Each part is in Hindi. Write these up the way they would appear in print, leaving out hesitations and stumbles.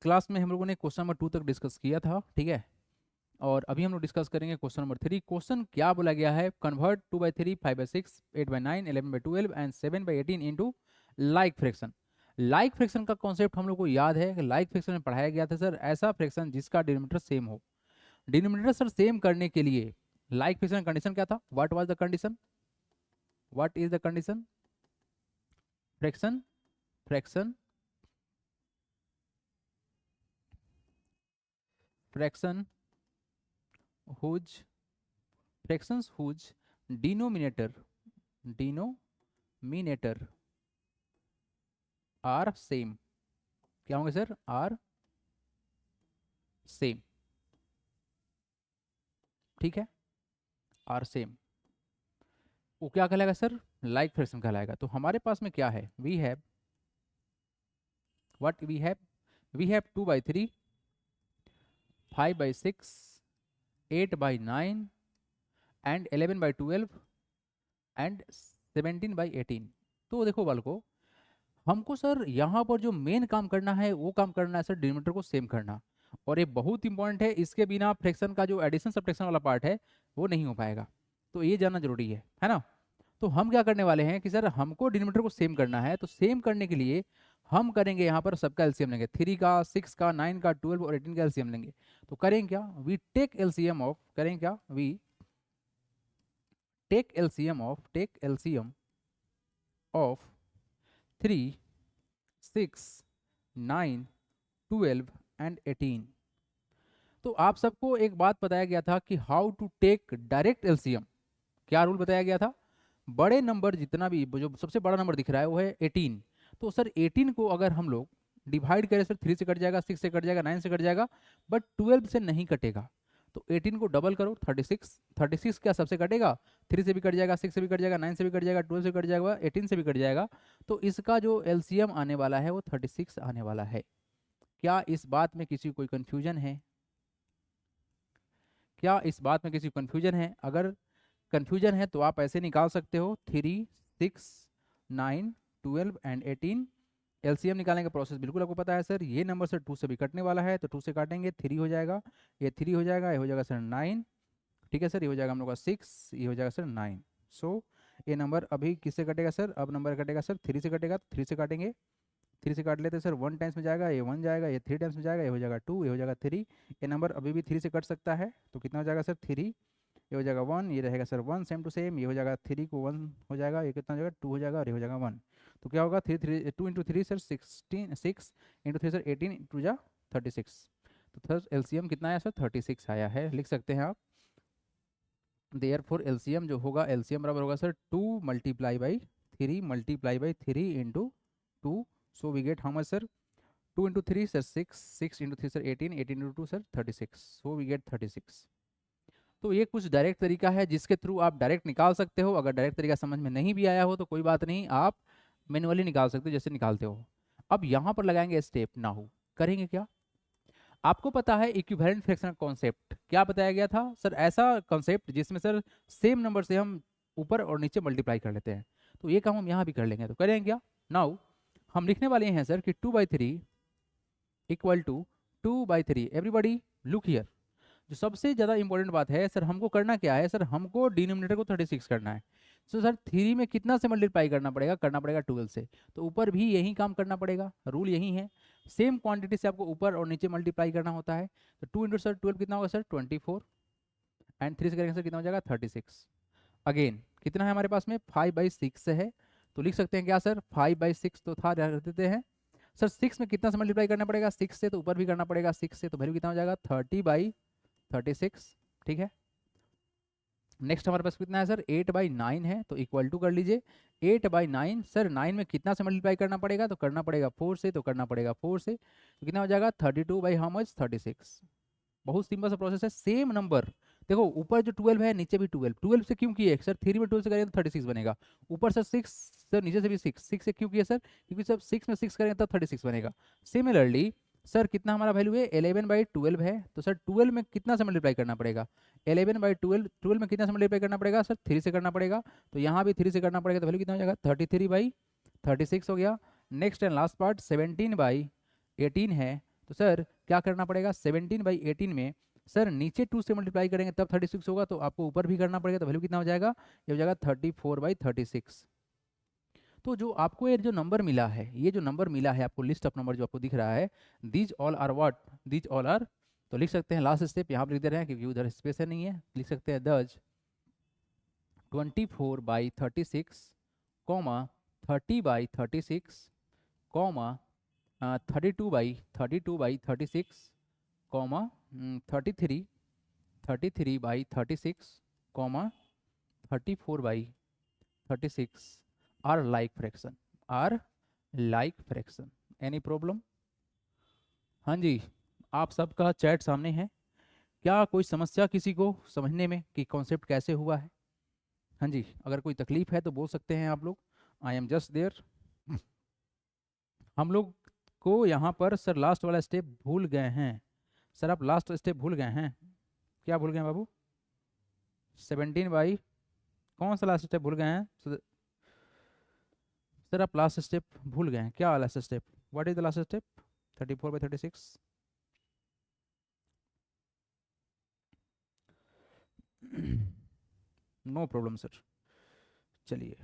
क्लास में हम लोगों ने क्वेश्चन नंबर 2 तक डिस्कस किया था, ठीक है। और अभी हम लोग डिस्कस करेंगे क्वेश्चन नंबर 3। क्वेश्चन क्या बोला गया है, convert 2/3, 5/6, 8/9, 11/12 and 7/18 into like fraction. Like fraction का कॉन्सेप्ट हम लोग को याद है कि लाइक फ्रैक्शन में पढ़ाया गया था सर, ऐसा फ्रैक्शन जिसका डिनोमिनेटर सेम हो। डिनोमिनेटर सर सेम करने के लिए लाइक फ्रैक्शन कंडीशन क्या था, what was the condition, what is the condition, fraction fraction fraction whose fractions whose denominator denominator are same, क्या होंगे सर, आर सेम, ठीक है, आर सेम, वो क्या कहलाएगा सर, लाइक फ्रैक्शन कहलाएगा। तो हमारे पास में क्या है, we have what we have 2/3, 5/6, 8/9 and 11/12 and 17/18। तो देखो बालको, हमको सर यहाँ पर जो मेन काम करना है वो काम करना है सर डिनोमिनेटर को सेम करना। और ये बहुत इंपॉर्टेंट है, इसके बिना फ्रैक्शन का जो एडिशन सब्ट्रैक्शन वाला पार्ट है वो नहीं हो पाएगा, तो ये जानना जरूरी है ना। तो हम क्या करने वाले हैं कि सर हमको डिनोमिनेटर को सेम करना है, तो सेम करने के लिए हम करेंगे यहाँ पर सबका एलसीएम लेंगे, 3 का, 6 का, 9 का, 12 और 18 का एलसीएम लेंगे। तो करेंगे क्या, वी टेक एलसीएम ऑफ, करेंगे क्या, we take LCM of 3, 6, 9, 12 and 18। तो आप सबको एक बात बताया गया था कि how to take direct LCM. क्या रूल बताया गया था, बड़े नंबर जितना भी, जो सबसे बड़ा नंबर दिख रहा है वो है 18। तो सर 18 को अगर हम लोग डिवाइड करें सर, 3 से कट जाएगा, 6 से कट जाएगा, 9 से कट जाएगा, बट 12 से नहीं कटेगा। तो 18 को डबल करो, 36, 36 क्या सबसे कटेगा, 3 से भी कट जाएगा, 6 से भी कट जाएगा, 9 से भी कट जाएगा, 12 से कट जाएगा, 18 से भी कट जाएगा। तो इसका जो एलसीएम आने वाला है वो 36 आने वाला है। क्या इस बात में किसी कोई कंफ्यूजन है, क्या इस बात में किसी कंफ्यूजन है? अगर कंफ्यूजन है तो आप ऐसे निकाल सकते हो, 3, 6, 9, 12 एंड 18। एलसीएम निकालने का प्रोसेस बिल्कुल आपको पता है सर, ये नंबर सर 2 से भी कटने वाला है, तो 2 से काटेंगे, 3 हो जाएगा, ये 3 हो जाएगा, ये हो जाएगा सर 9, ठीक है सर, ये हो जाएगा हम लोग का 6, ये हो जाएगा सर 9। सो ये नंबर अभी किससे कटेगा सर, अब नंबर कटेगा सर 3 से कटेगा, तो 3 से काटेंगे, 3 से काट लेते हैं सर, 1 टाइम्स में जाएगा, ये 1 जाएगा, ये 3 टाइम्स में जाएगा, ये हो जाएगा 2, ये हो जाएगा 3। ये नंबर अभी भी 3 से कट सकता है, तो कितना हो जाएगा सर 3, ये हो जाएगा 1, ये रहेगा सर 1 सेम टू सेम, ये हो जाएगा 3 को 1 हो जाएगा, ये कितना हो जाएगा 2 हो जाएगा, और ये हो जाएगा 1। तो क्या होगा, 2 into 3 sir 16, 6 into 3 sir 18 into जा 36। तो सर एलसीएम कितना आया सर, 36 आया है, लिख सकते हैं आप। देयर फोर एलसीएम जो होगा, एलसीएम बराबर होगा sir 2 multiply by 3 into 2। So we get how much sir, 2 into 3 sir 6, 6 into 3 sir 18, 18 into 2 sir 36। So we get 36। तो ये कुछ डायरेक्ट तरीका है जिसके थ्रू आप डायरेक्ट निकाल सकते हो। अगर डायरेक्ट तरीका समझ में नहीं भी आया हो तो कोई बात नहीं, आप मैनुअली निकाल सकते हो जैसे निकालते हो। अब यहाँ पर लगाएंगे स्टेप नाउ, करेंगे क्या, आपको पता है इक्विवेलेंट फ्रैक्शन कॉन्सेप्ट क्या बताया गया था सर, ऐसा कॉन्सेप्ट जिसमें सर सेम नंबर से हम ऊपर और नीचे मल्टीप्लाई कर लेते हैं। तो ये काम हम यहाँ भी कर लेंगे, तो करेंगे क्या, नाउ हम लिखने वाले हैं सर कि 2/3 equal to 2/3। Everybody look here, जो सबसे ज़्यादा इंपॉर्टेंट बात है सर, हमको करना क्या है सर, हमको डिनोमिनेटर को 36 करना है। तो सर 3 में कितना से मल्टीप्लाई करना पड़ेगा 12 से, तो ऊपर भी यही काम करना पड़ेगा, रूल यही है, सेम क्वांटिटी से आपको ऊपर और नीचे मल्टीप्लाई करना होता है। तो 2 इंटू सर 12 कितना होगा सर 24, एंड 3 से करेंगे सर कितना हो जाएगा 36। अगेन कितना है हमारे पास में, 5/6 है, तो लिख सकते हैं क्या सर, 5/6 तो था, रख देते हैं सर। 6 में कितना से मल्टीप्लाई करना पड़ेगा, 6 से, तो ऊपर भी करना पड़ेगा 6 से, तो वैल्यू कितना हो जाएगा 30/36, ठीक है। नेक्स्ट हमारे पास कितना है सर, 8/9 है, तो इक्वल टू कर लीजिए 8/9 सर, 9 में कितना से मल्टीप्लाई करना पड़ेगा, तो करना पड़ेगा 4 से, तो करना पड़ेगा 4 से, तो कितना हो जाएगा 32 बाई हाउ मच 36। बहुत सिंपल सा प्रोसेस है, सेम नंबर, देखो ऊपर जो 12 है नीचे भी 12, 12 से क्यों किए सर, 3 में 12 से करेंगे तो 36 बनेगा, ऊपर सर 6 सर, नीचे से भी 6, 6 से क्यों किया सर, क्योंकि सर 6 में 6 करेंगे तब 36 बनेगा। सिमिलरली सर कितना हमारा वैल्यू है, 11/12 है, तो सर 12 में कितना से मल्टीप्लाई करना पड़ेगा, 11/12, 12 में कितना से मल्टीप्लाई करना पड़ेगा सर 3 से करना पड़ेगा, तो यहाँ भी 3 से करना पड़ेगा, तो वैल्यू कितना हो जाएगा 33/36 हो गया। नेक्स्ट एंड लास्ट पार्ट 17/18 है, तो सर क्या करना पड़ेगा, 17/18 में सर नीचे 2 से मल्टीप्लाई करेंगे तब 36 होगा, तो आपको ऊपर भी करना पड़ेगा, तो वैल्यू कितना हो जाएगा, ये हो जाएगा 34/36। तो जो आपको ये जो नंबर मिला है, ये जो नंबर मिला है आपको, लिस्ट ऑफ नंबर जो आपको दिख रहा है, these all are what, these all are, तो लिख सकते हैं लास्ट स्टेप यहाँ पर लिख दे रहे हैं क्योंकि उधर स्पेस है नहीं है, लिख सकते हैं these 24/36 comma 30/36 comma 32/36 comma 33/36 comma 34/36 are like fraction, are like fraction. Any problem? हाँ जी, आप सबका चैट सामने है, क्या कोई समस्या किसी को समझने में कि कॉन्सेप्ट कैसे हुआ है? हाँ जी, अगर कोई तकलीफ है तो बोल सकते हैं आप लोग, आई एम जस्ट देयर। हम लोग को यहाँ पर सर लास्ट वाला स्टेप भूल गए हैं, सर आप लास्ट स्टेप भूल गए हैं, क्या भूल गए हैं बाबू? 17 बाई, कौन सा लास्ट स्टेप भूल गए हैं सर आप लास्ट स्टेप भूल गए हैं, क्या last step, what is the last step? 34/36। No problem sir, चलिए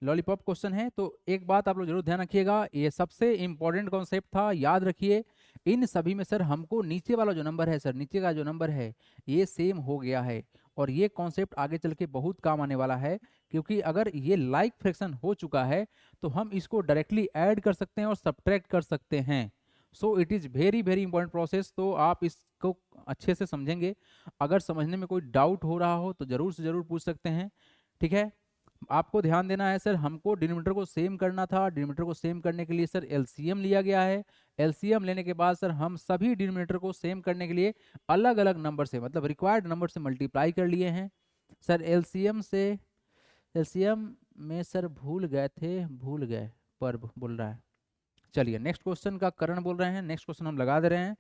लॉलीपॉप क्वेश्चन है, तो एक बात आप लोग जरूर ध्यान रखिएगा, ये सबसे इंपॉर्टेंट कॉन्सेप्ट था, याद रखिए। इन सभी में सर हमको नीचे वाला जो नंबर है सर, नीचे का जो नंबर है ये सेम हो गया है, और ये कॉन्सेप्ट आगे चल के बहुत काम आने वाला है, क्योंकि अगर ये लाइक फ्रैक्शन हो चुका है तो हम इसको डायरेक्टली ऐड कर सकते हैं और सब्ट्रैक्ट कर सकते हैं। So it is very very important process, तो आप इसको अच्छे से समझेंगे। अगर समझने में कोई डाउट हो रहा हो तो ज़रूर से ज़रूर पूछ सकते हैं, ठीक है। आपको ध्यान देना है सर, हमको डिनोमिनेटर को सेम करना था, डिनोमिनेटर को सेम करने के लिए सर एलसीएम लिया गया है। एलसीएम लेने के बाद सर हम सभी डिनोमिनेटर को सेम करने के लिए अलग अलग नंबर से, मतलब रिक्वायर्ड नंबर से मल्टीप्लाई कर लिए हैं सर। एलसीएम में सर भूल गए थे, भूल गए पर बोल रहा है। चलिए नेक्स्ट क्वेश्चन का करण बोल रहे हैं, नेक्स्ट क्वेश्चन हम लगा दे रहे हैं।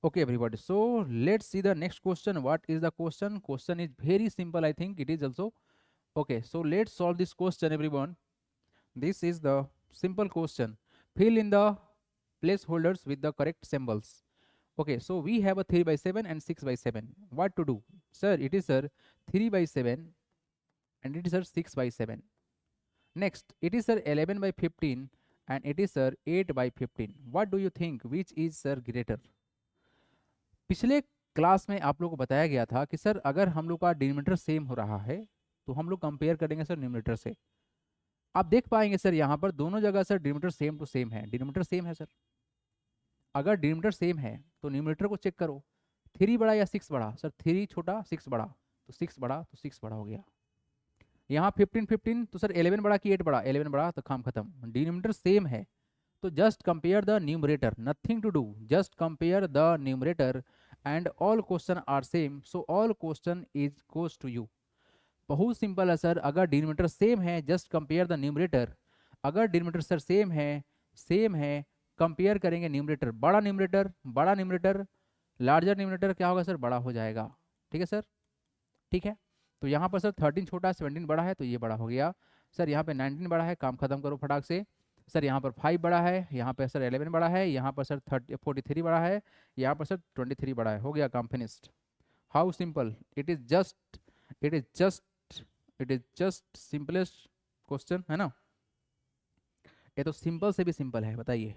Okay everybody, so let's see the next question. What is the question? Question is very simple, I think it is also. Okay, so let's solve this question everyone. This is the simple question. Fill in the placeholders with the correct symbols. Okay, so we have a 3/7 and 6/7. What to do? Sir, it is sir 3/7 and it is sir 6/7. Next, it is sir 11/15 and it is sir 8/15. What do you think? Which is sir greater? पिछले क्लास में आप लोगों को बताया गया था कि सर अगर हम लोग का डिनोमिनेटर सेम हो रहा है तो हम लोग कंपेयर करेंगे सर न्यूमरेटर से। आप देख पाएंगे सर यहाँ पर दोनों जगह sir denominator same to same है, डिनोमिनेटर सेम है सर। अगर डिनोमिनेटर सेम है तो न्यूमरेटर को चेक करो, 3 बड़ा या 6 बड़ा? सर 3 छोटा 6 बड़ा, तो 6 बड़ा, तो 6 बड़ा हो गया। यहाँ 15 तो सर 11 बड़ा कि 8 बड़ा? 11 बड़ा, तो काम खत्म। डिनोमिनेटर सेम है तो just compare the numerator, nothing to do, just compare the numerator and all question are same, so all question is goes to you. बहुत सिंपल है सर, अगर डिनोमिनेटर सेम है जस्ट कंपेयर द न्यूमरेटर। अगर डिनोमिनेटर सर सेम है कंपेयर करेंगे न्यूमरेटर, बड़ा न्यूमरेटर लार्जर न्यूमरेटर क्या होगा सर? बड़ा हो जाएगा। ठीक है सर, ठीक है। तो यहाँ पर सर 13 छोटा है, 17 बड़ा है, तो ये बड़ा हो गया। सर यहाँ पे 19 बड़ा है, काम खत्म करो फटाक से। सर यहाँ पर 5 बड़ा है, यहाँ पर सर 11 बड़ा है, यहाँ पर सर 43 बड़ा है, यहाँ पर सर 23 बड़ा है, हो गया काम finished. How simple, it is just it is just simplest question है ना। ये तो सिंपल से भी सिंपल है, बताइए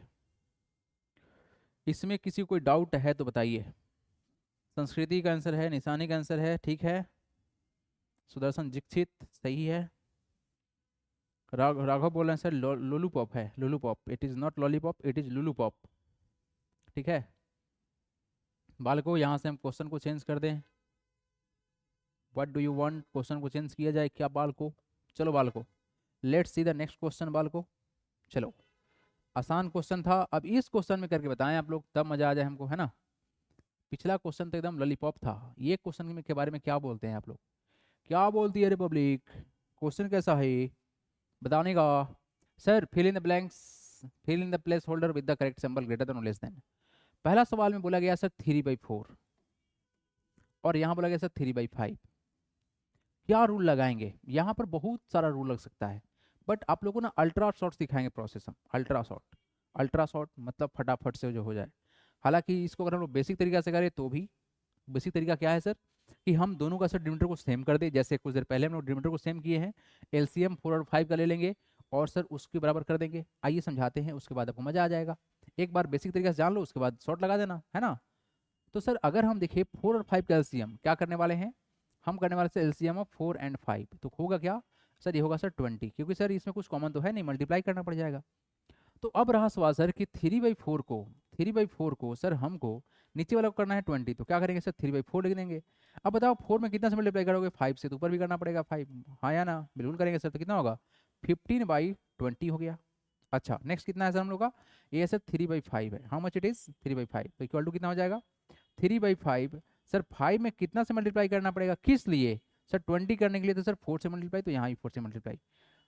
इसमें किसी कोई डाउट है तो बताइए। संस्कृति का आंसर है, निशानी का आंसर है, ठीक है। सुदर्शन दीक्षित सही है। राघव बोल रहे हैं सर लोलू पॉप है, lolu pop, it is not lollipop, it is lulu pop, ठीक है। बालको यहाँ से हम क्वेश्चन को चेंज कर दें, what do you want, question को चेंज किया जाए क्या बालको? चलो बालको, let's see the next question बालको। चलो आसान क्वेश्चन था, अब इस क्वेश्चन में करके बताएं आप लोग, तब मजा आ जाए हमको, है ना। पिछला क्वेश्चन तो एकदम लॉलीपॉप था, ये क्वेश्चन में के बारे में क्या बोलते हैं आप लोग, क्या बोलती है रिपब्लिक? क्वेश्चन कैसा है बताने का? Sir fill in the blanks, fill in the place holder with the correct symbol greater than or less than. पहला सवाल में बोला गया सर 3/4 और यहाँ बोला गया सर 3/5। क्या रूल लगाएंगे? यहाँ पर बहुत सारा रूल लग सकता है, बट आप लोगों को ना अल्ट्रा शॉर्ट सिखाएंगे प्रोसेस हम, अल्ट्रा शॉर्ट। अल्ट्रा शॉर्ट मतलब फटाफट से जो हो जाए। हालांकि इसको अगर हम लोग बेसिक तरीका से करें तो भी, बेसिक तरीका क्या है सर, कि हम दोनों का सर डिनोमिनेटर को सेम कर दे, जैसे कुछ देर पहले हम लोग डिनोमिनेटर को सेम किए हैं, एलसीएम 4 और 5 का ले लेंगे और सर उसके बराबर कर देंगे। आइए समझाते हैं, उसके बाद आपको मजा आ जाएगा। एक बार बेसिक तरीके से जान लो, उसके बाद शॉर्ट लगा देना, है ना। तो सर अगर हम देखिए 4 और 5 का एलसीएम क्या करने वाले हैं, हम करने वाले सर एलसीएम ऑफ 4 एंड 5, तो होगा क्या सर, ये होगा सर 20, क्योंकि सर इसमें कुछ कॉमन तो है नहीं, मल्टीप्लाई करना पड़ जाएगा। तो अब रहा सवाल सर कि 3/4 को सर हमको नीचे वाला को करना है 20, तो क्या करेंगे सर 3/4 लिख देंगे। अब बताओ 4 में कितना से मल्टीप्लाई करोगे, 5 से, तो ऊपर भी करना पड़ेगा 5, हाँ या ना, बिल्कुल करेंगे सर। तो कितना होगा 15/20 हो गया। अच्छा नेक्स्ट कितना है सर हम लोग का, ये सर 3/5 है, हाउ मच इट इज 3/5, तो इक्वल टू कितना हो जाएगा 3/5। सर 5 में कितना से मल्टीप्लाई करना पड़ेगा, किस लिए सर 20 करने के लिए, तो सर 4 से मल्टीप्लाई, तो यहाँ भी 4 से मल्टीप्लाई।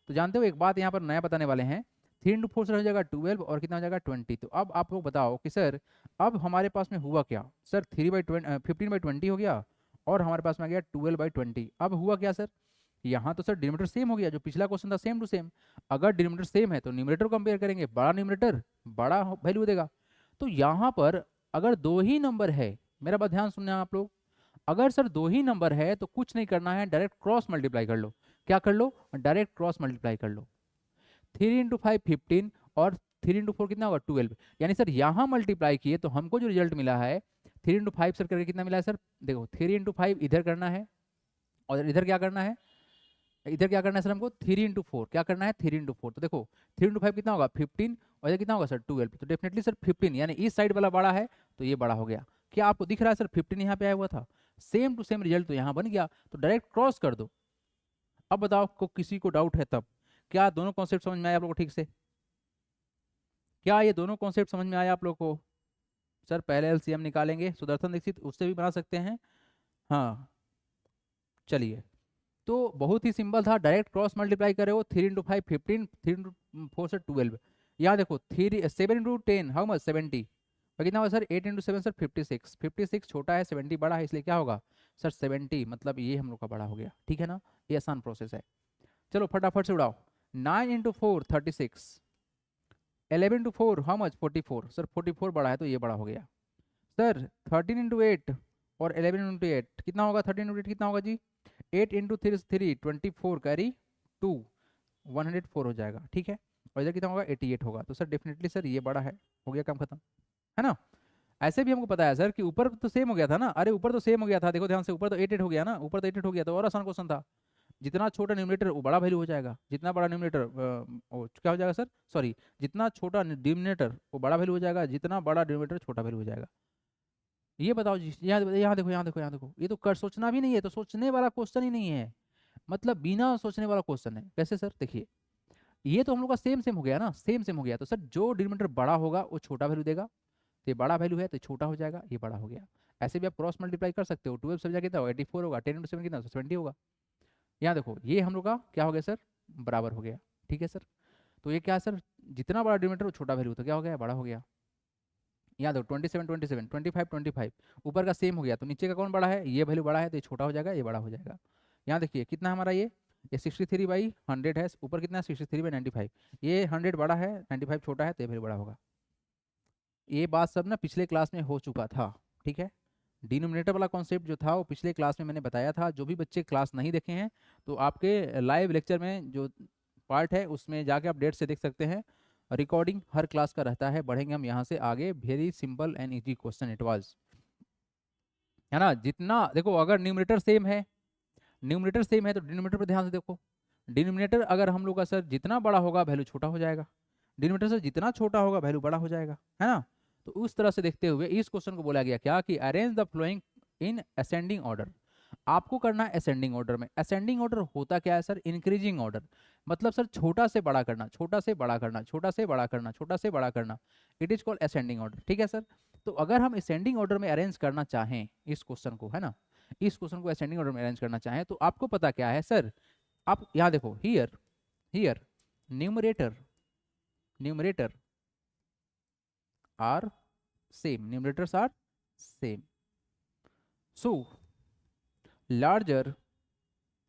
तो जानते हो एक बात यहाँ पर नया बताने वाले हैं, 3 × 4 सर हो जाएगा 12 और कितना हो जाएगा 20। तो अब आप लोग बताओ कि सर अब हमारे पास में हुआ क्या सर, 15/20 हो गया और हमारे पास में आ गया 12/20। अब हुआ क्या सर, यहाँ तो सर डिनोमिनेटर सेम हो गया, जो पिछला क्वेश्चन था सेम टू सेम। अगर डिनोमिनेटर सेम है तो न्यूमरेटर को कंपेयर करेंगे, बड़ा न्यूमरेटर बड़ा वैल्यू देगा। तो यहाँ पर अगर दो ही नंबर है, मेरा बात ध्यान सुनना आप लोग, अगर सर दो ही नंबर है तो कुछ नहीं करना है, डायरेक्ट क्रॉस मल्टीप्लाई कर लो। क्या कर लो, डायरेक्ट क्रॉस मल्टीप्लाई कर लो। 3 × 5 15 और 3 × 4 कितना होगा 12। यानी सर यहाँ मल्टीप्लाई किए तो हमको जो रिजल्ट मिला है 3 × 5 सर करके कितना मिला है सर, देखो 3 × 5 इधर करना है और इधर क्या करना है, इधर क्या करना है सर हमको 3 × 4 क्या करना है 3 × 4। तो देखो 3 × 5 कितना होगा 15 और इधर कितना होगा सर 12, तो डेफिनेटली सर 15, यानी इस साइड वाला बड़ा है तो ये बड़ा हो गया। क्या आपको दिख रहा है सर 15 यहाँ पे आया हुआ था, सेम टू सेम रिजल्ट तो यहाँ बन गया, तो डायरेक्ट क्रॉस कर दो। अब बताओ को किसी को डाउट है तब, क्या दोनों कॉन्सेप्ट समझ में आया आप लोगों को ठीक से, क्या ये दोनों कॉन्सेप्ट समझ में आया आप लोग को। सर पहले एलसीएम निकालेंगे, सुदर्शन दीक्षित उससे भी बना सकते हैं, हाँ चलिए। तो बहुत ही सिंपल था, डायरेक्ट क्रॉस मल्टीप्लाई करे हो, 3 × 5 15, 3 × 4 से 12। यहाँ देखो 7 × 10 हाउ मच 70, और कितना होगा सर 8 × 7 सर 56, 56 छोटा है 70 बड़ा है, इसलिए क्या होगा सर 70, मतलब ये हम लोग का बड़ा हो गया, ठीक है ना। ये आसान प्रोसेस है। चलो फटाफट से उड़ाओ, 9 × 4 36, 11 × 4 हाउ मच 44, सर 44 बड़ा है तो ये बड़ा हो गया। सर 13 × 8 और 11 × 8 कितना होगा, 13 × 8 कितना होगा जी, 8 × 3 24 कैरी 2 104 हो जाएगा, ठीक है। और इधर कितना होगा 88 होगा, तो सर डेफिनेटली सर ये बड़ा है, हो गया काम खत्म, है ना। ऐसे भी हमको पता है सर कि ऊपर तो सेम हो गया था ना, अरे ऊपर तो सेम हो गया था, देखो ध्यान से, ऊपर तो 88 हो गया ना, ऊपर तो 88 हो गया, तो और आसान क्वेश्चन था। जितना छोटा न्यूमरेटर वो बड़ा वैल्यू हो जाएगा, जितना बड़ा न्यूमरेटर क्या हो जाएगा सर, सॉरी जितना छोटा डिनोमिनेटर वो बड़ा वैल्यू हो जाएगा, जितना बड़ा डिनोमिनेटर छोटा वैल्यू हो जाएगा। ये बताओ जी, यहाँ यहाँ देखो यहाँ देखो यहाँ देखो, ये तो कर सोचना भी नहीं है, तो सोचने वाला क्वेश्चन ही नहीं है, मतलब बिना सोचने वाला क्वेश्चन है। कैसे सर, देखिए ये तो हम लोग का सेम सेम हो गया ना, सेम सेम हो गया, तो सर जो डिनोमिनेटर बड़ा होगा वो छोटा वैल्यू देगा, तो ये बड़ा वैल्यू है तो छोटा हो जाएगा, ये बड़ा हो गया। ऐसे भी आप क्रॉस मल्टीप्लाई कर सकते हो, 12 से जाके कितना होगा 84 होगा, 10 × 7 कितना 70 होगा। यहाँ देखो ये हम लोग का क्या हो गया सर, बराबर हो गया, ठीक है सर। तो ये क्या है सर, जितना बड़ा डिनोमिनेटर वो छोटा वैल्यू, तो क्या हो गया बड़ा हो गया। याद हो 27 27 25 25 ऊपर का सेम हो गया, तो नीचे का कौन बड़ा है, ये वैल्यू बड़ा है तो ये छोटा हो जाएगा, ये बड़ा हो जाएगा। यहाँ देखिए कितना हमारा ये 63/100 है, ऊपर कितना 63/95, ये 100 बड़ा है 95 छोटा है, तो ये वैल्यू बड़ा होगा। ये बात सब ना पिछले क्लास में हो चुका था, ठीक है। डिनोमिनेटर वाला कॉन्सेप्ट जो था वो पिछले क्लास में मैंने बताया था, जो भी बच्चे क्लास नहीं देखे हैं तो आपके लाइव लेक्चर में जो पार्ट है उसमें जाके आप डेट से देख सकते हैं, रिकॉर्डिंग हर क्लास का रहता है। बढ़ेंगे हम यहाँ से आगे, very simple and easy question it was, है ना। जितना देखो अगर न्यूमरेटर सेम है, न्यूमरेटर सेम है तो डिनोमिनेटर पर ध्यान से देखो, डिनोमिनेटर अगर हम लोग का सर जितना बड़ा होगा वैल्यू छोटा हो जाएगा, डिनोमिनेटर से जितना छोटा होगा वैल्यू बड़ा हो जाएगा, है ना। तो उस तरह से देखते हुए इस क्वेश्चन को बोला गया क्या कि arrange the following in ascending order. आपको करना है असेंडिंग ऑर्डर में। असेंडिंग ऑर्डर होता क्या है सर, इंक्रीजिंग ऑर्डर, मतलब सर छोटा से बड़ा करना, छोटा से बड़ा करना, छोटा से बड़ा करना, छोटा से बड़ा करना, it is called ascending order, ठीक है सर। तो अगर हम असेंडिंग ऑर्डर में अरेंज करना चाहें इस क्वेश्चन को, है ना, इस क्वेश्चन को असेंडिंग ऑर्डर में अरेंज करना चाहें तो आपको पता क्या है सर, आप यहाँ देखो here here numerator numerator are same, numerators are same, so larger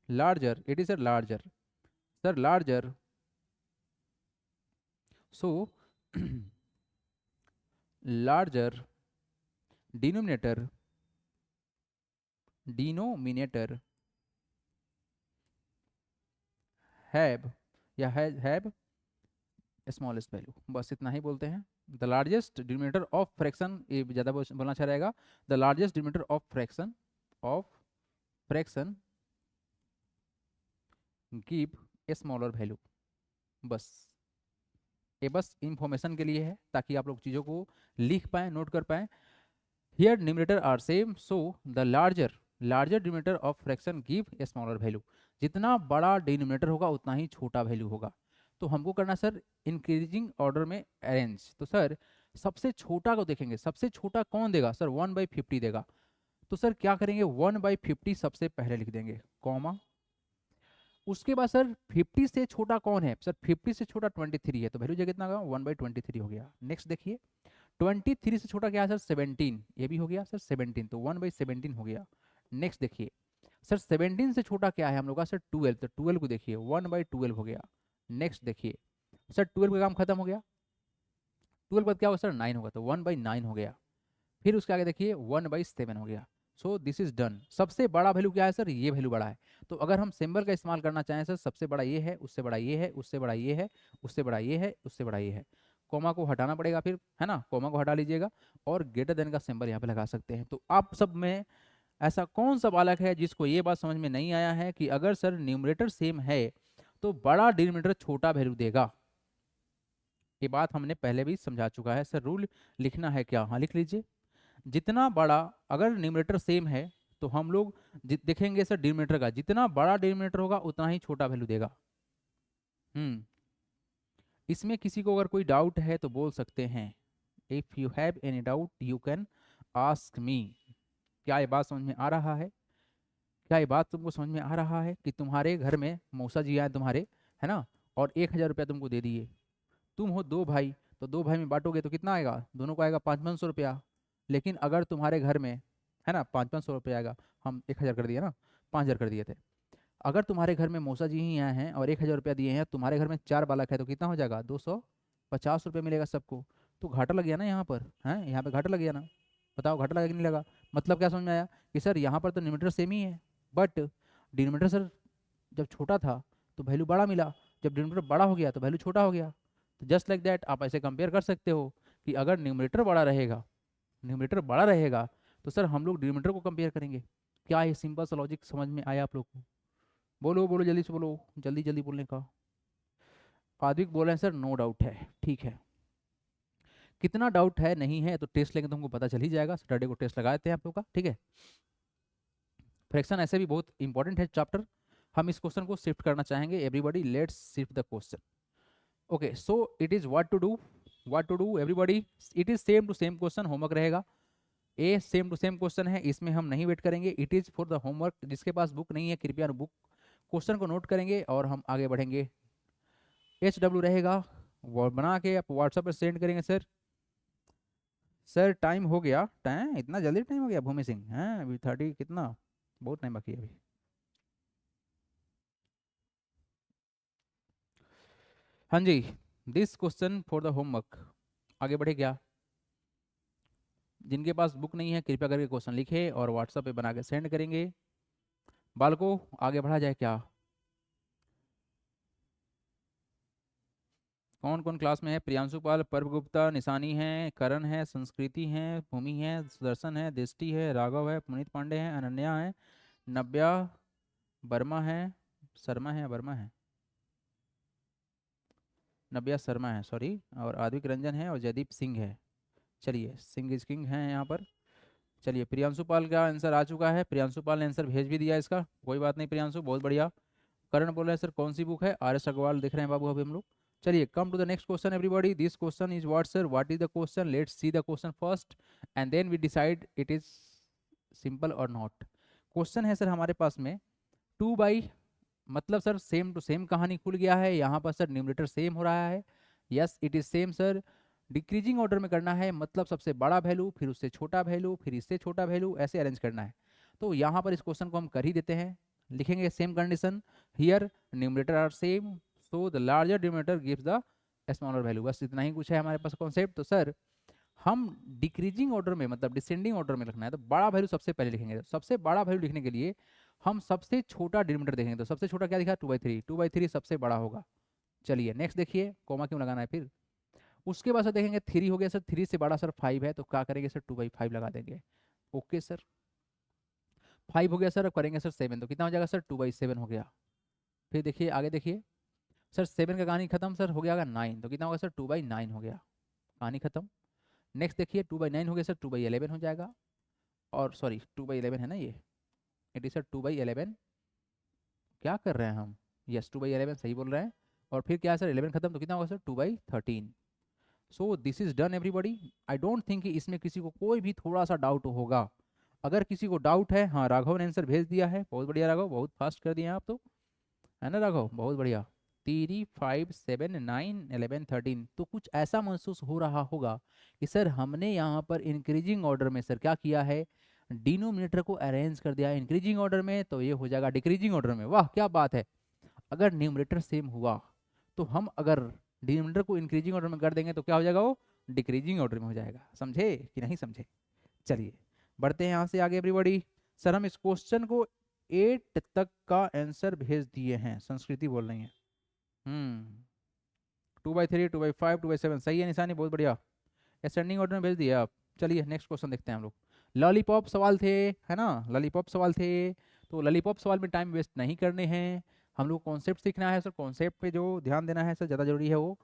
larger it is a larger sir larger, so larger denominator have या हैव स्मॉलेस्ट वैल्यू, बस इतना ही बोलते हैं। The largest denominator of fraction, ये ज़्यादा बोलना अच्छा रहेगा। The largest denominator of fraction give a smaller value. बस ये बस इंफॉर्मेशन के लिए है, ताकि आप लोग चीज़ों को लिख पाएँ, नोट कर पाएँ। Here denominator are same, so the larger denominator of fraction give a smaller value. जितना बड़ा डिनोमिनेटर होगा उतना ही छोटा वैल्यू होगा। तो हमको करना सर इंक्रीजिंग ऑर्डर में अरेंज। तो सर सबसे छोटा को देखेंगे, सबसे छोटा कौन देगा सर, 1/50 देगा। तो सर क्या करेंगे, 1/50 सबसे पहले लिख देंगे, कॉमा। उसके बाद सर 50 से छोटा कौन है सर, 50 से छोटा 23 है, तो वैल्यू जगह कितना होगा, 1/23 हो गया। नेक्स्ट देखिए 23 से छोटा क्या है सर, 17, ये भी हो गया सर 17, तो 1/17 हो गया। नेक्स्ट देखिए सर 17 से छोटा क्या है हम लोग का सर, 12, तो 12 को देखिए 1/12 हो गया। नेक्स्ट देखिए सर 12 का काम खत्म हो गया, 12 बाद क्या होगा सर 9 होगा, तो 1/9 हो गया। फिर उसके आगे देखिए 1/7 हो गया। So this is done. सबसे बड़ा वैल्यू क्या है सर, ये वैल्यू बड़ा है। तो अगर हम सिंबल का इस्तेमाल करना चाहें सर, सबसे बड़ा ये है, उससे बड़ा ये है, उससे बड़ा ये है, उससे बड़ा ये है, उससे बड़ा ये है। कोमा को हटाना पड़ेगा फिर, है ना, कोमा को हटा लीजिएगा और ग्रेटर देन का सिंबल यहाँ पे लगा सकते हैं। तो आप सब में ऐसा कौन सा बालक है जिसको ये बात समझ में नहीं आया है कि अगर सर न्यूमरेटर सेम है तो बड़ा डिनोमिनेटर छोटा वैल्यू देगा। ये बात हमने पहले भी समझा चुका है। सर रूल लिखना है क्या, हाँ लिख लीजिए। जितना बड़ा, अगर न्यूमरेटर सेम है तो हम लोग देखेंगे सर डिनोमिनेटर का, जितना बड़ा डिनोमिनेटर होगा उतना ही छोटा वैल्यू देगा। इसमें किसी को अगर कोई डाउट है तो बोल सकते हैं। If you have any doubt you can ask me. क्या ये बात समझ में आ रहा है, क्या ये बात तुमको समझ में आ रहा है कि तुम्हारे घर में मौसा जी आए तुम्हारे, है ना, और 1,000 रुपया तुमको दे दिए। तुम हो 2 भाई, तो 2 भाई में बांटोगे तो कितना आएगा, दोनों को आएगा 500-500 रुपया। लेकिन अगर तुम्हारे घर में, है ना, 500-500 रुपया आएगा, हम 1,000 कर दिए ना, 5,000 कर दिए थे। अगर तुम्हारे घर में मौसा जी ही आए हैं और 1,000 रुपया दिए हैं, तुम्हारे घर में 4 बालक है, तो कितना हो जाएगा, 250 रुपये मिलेगा सबको। तो घाटा लग गया ना यहाँ पर, है यहाँ पे घाटा लग गया ना। बताओ घाटा लगा कि नहीं लगा। मतलब क्या समझ में आया कि सर यहाँ पर तो न्यूमरेटर सेम ही है, बट डिनोमिनेटर सर जब छोटा था तो वैल्यू बड़ा मिला, जब डिनोमिनेटर बड़ा हो गया तो वैल्यू छोटा हो गया। तो जस्ट लाइक दैट आप ऐसे कंपेयर कर सकते हो कि अगर न्यूमरेटर बड़ा रहेगा तो सर हम लोग डिनोमिनेटर को कंपेयर करेंगे। क्या ये सिंपल सा लॉजिक समझ में आया आप लोग को। बोलो बोलो जल्दी से बोलो, जल्दी जल्दी बोलने का। आदिक बोल रहे हैं सर नो डाउट है, ठीक है। कितना डाउट है नहीं है तो टेस्ट लेंगे तो हमको पता चल ही जाएगा। सैटरडे को टेस्ट लगाते हैं आप लोग का, ठीक है। फ्रैक्शन ऐसे भी बहुत इंपॉर्टेंट है चैप्टर। हम इस क्वेश्चन को शिफ्ट करना चाहेंगे। Everybody let's shift the question. Okay so it is what to do everybody. It is same to same question, homework रहेगा। A same to same question है, इसमें हम नहीं वेट करेंगे। It is for the homework. जिसके पास बुक नहीं है कृपया बुक क्वेश्चन को नोट करेंगे और हम आगे बढ़ेंगे। HW रहेगा, वो बना के आप व्हाट्सएप पर सेंड करेंगे। सर टाइम हो गया, टाइम इतना जल्दी टाइम हो गया भूमि सिंह, हैं अभी 30 कितना, बहुत टाइम बाकी है अभी। हाँ जी, this question for the homework. आगे बढ़े क्या। जिनके पास बुक नहीं है कृपया करके क्वेश्चन लिखे और व्हाट्सएप पे बना के सेंड करेंगे। बालको आगे बढ़ा जाए क्या। कौन कौन क्लास में है, प्रियांशु पाल, पर्व गुप्ता, निशानी है, करण है, संस्कृति है, भूमि है, सुदर्शन है, दृष्टि है, राघव है, पुनीत पांडे है, अनन्या है, नव्या वर्मा है, शर्मा है, वर्मा है, नव्या शर्मा है सॉरी, और आदिक रंजन है और जयदीप सिंह है। चलिए सिंह इज किंग है यहाँ पर। चलिए प्रियांशु पाल का आंसर आ चुका है, प्रियांशु पाल ने आंसर भेज भी दिया इसका, कोई बात नहीं प्रियांशु, बहुत बढ़िया। करण बोल रहे हैं सर कौन सी बुक है, RS अग्रवाल दिख रहे हैं बाबू अभी हम लोग। चलिए come to the next question everybody. This question is what sir, what is the question, let's see the question first and then we decide it is simple or not. क्वेश्चन है सर हमारे पास में 2/, मतलब सर सेम टू सेम कहानी खुल गया है यहाँ पर। सर न्यूमरेटर सेम हो रहा है, yes it is same sir. Decreasing order में करना है, मतलब सबसे बड़ा वैल्यू, फिर उससे छोटा वैल्यू, फिर इससे छोटा वैल्यू, ऐसे अरेंज करना है। तो यहाँ पर इस क्वेश्चन को हम कर ही देते हैं, लिखेंगे same condition. Here numerator are same, so the larger denominator gives the smaller value. बस इतना ही कुछ है हमारे पास कॉन्सेप्ट। तो सर हम डिक्रीजिंग ऑर्डर में मतलब डिसेंडिंग ऑर्डर में लिखना है तो बड़ा वैल्यू सबसे पहले लिखेंगे। तो सबसे बड़ा वैल्यू लिखने के लिए हम सबसे छोटा डिनोमिनेटर देखेंगे। तो सबसे छोटा क्या दिखा, 2/3, 2/3 सबसे बड़ा होगा। चलिए नेक्स्ट देखिए, कोमा क्यों लगाना है फिर। उसके बाद सर देखेंगे 3 हो गया सर, 3 से बड़ा सर 5 है, तो क्या करेंगे सर, 2/5 लगा देंगे। ओके सर, 5 हो गया सर, अब करेंगे सर 7, तो कितना हो जाएगा सर, 2/7 हो गया। फिर देखिए आगे देखिए सर, 7 का कहानी खत्म सर, हो गया 9, तो कितना होगा सर, 2/9 हो गया, कहानी खत्म। नेक्स्ट देखिए 2/9 हो गया सर, 2/11 हो जाएगा। और सॉरी 2/11 है ना ये, इट इज सर 2/11। क्या कर रहे हैं हम, यस 2/11 सही बोल रहे हैं। और फिर क्या है सर, 11 खत्म, तो कितना होगा sir, 2/13। So this is done everybody. I don't think कि इसमें किसी को कोई भी थोड़ा सा डाउट होगा। अगर किसी को डाउट है, हाँ राघव ने आंसर भेज दिया है, बहुत बढ़िया राघव, बहुत फास्ट कर दिए हैं आप तो, है ना राघव, बहुत बढ़िया। 3, 5, 7, 9, 11, 13, तो कुछ ऐसा महसूस हो रहा होगा कि सर हमने यहाँ पर इंक्रीजिंग ऑर्डर में सर क्या किया है, डिनोमिनेटर को अरेंज कर दिया है इंक्रीजिंग ऑर्डर में, तो ये हो जाएगा डिक्रीजिंग ऑर्डर में। वाह क्या बात है। अगर न्यूमरेटर सेम हुआ तो हम अगर डिनोमिनेटर को इंक्रीजिंग ऑर्डर में कर देंगे तो क्या हो जाएगा, वो डिक्रीजिंग ऑर्डर में हो जाएगा। समझे कि नहीं समझे। चलिए बढ़ते हैं यहाँ से आगे एवरीबॉडी। सर हम इस क्वेश्चन को 8 तक का आंसर भेज दिए हैं, संस्कृति बोल रही है। 2/3, 2/5, 2/7 सही है निशानी, बहुत बढ़िया, असेंडिंग ऑर्डर में भेज दिया आप। चलिए नेक्स्ट क्वेश्चन देखते हैं हम लोग। लॉलीपॉप सवाल थे, है ना, लॉलीपॉप सवाल थे। तो लॉलीपॉप सवाल में टाइम वेस्ट नहीं करने हैं, हम लोग कॉन्सेप्ट सीखना है सर, कॉन्सेप्ट पे जो ध्यान देना है सर ज़्यादा जरूरी है वो।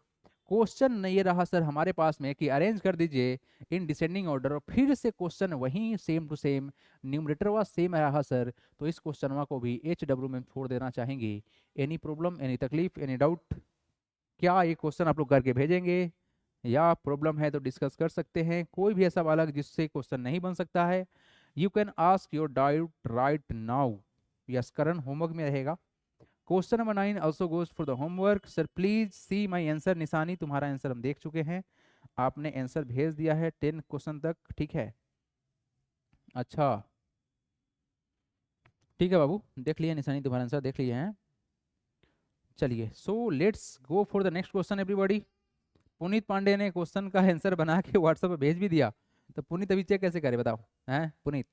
क्वेश्चन ये रहा सर हमारे पास में कि अरेंज कर दीजिए इन डिसेंडिंग ऑर्डर, और फिर से क्वेश्चन वही सेम टू सेम, न्यूमरेटर वा सेम रहा सर, तो इस क्वेश्चन को भी HW में छोड़ देना चाहेंगे। एनी प्रॉब्लम, एनी तकलीफ, एनी डाउट, क्या ये क्वेश्चन आप लोग करके भेजेंगे या प्रॉब्लम है तो डिस्कस कर सकते हैं। कोई भी ऐसा वाला जिससे क्वेश्चन नहीं बन सकता है, you can ask your doubt right now. Yes Karan homework में रहेगा। Question number 9 also goes for the homework. Sir please see my answer. निशानी तुम्हारा आंसर हम देख चुके हैं, आपने आंसर भेज दिया है 10 क्वेश्चन तक, ठीक है। अच्छा ठीक है बाबू, देख लिया निशानी, तुम्हारा आंसर देख लिए हैं। चलिए so let's go for the next question everybody. Puneet Pandey ने क्वेश्चन का आंसर बना के व्हाट्सएप पे भेज भी दिया, तो पुनीत अभी चेक कैसे करे बताओ, हैं पुनीत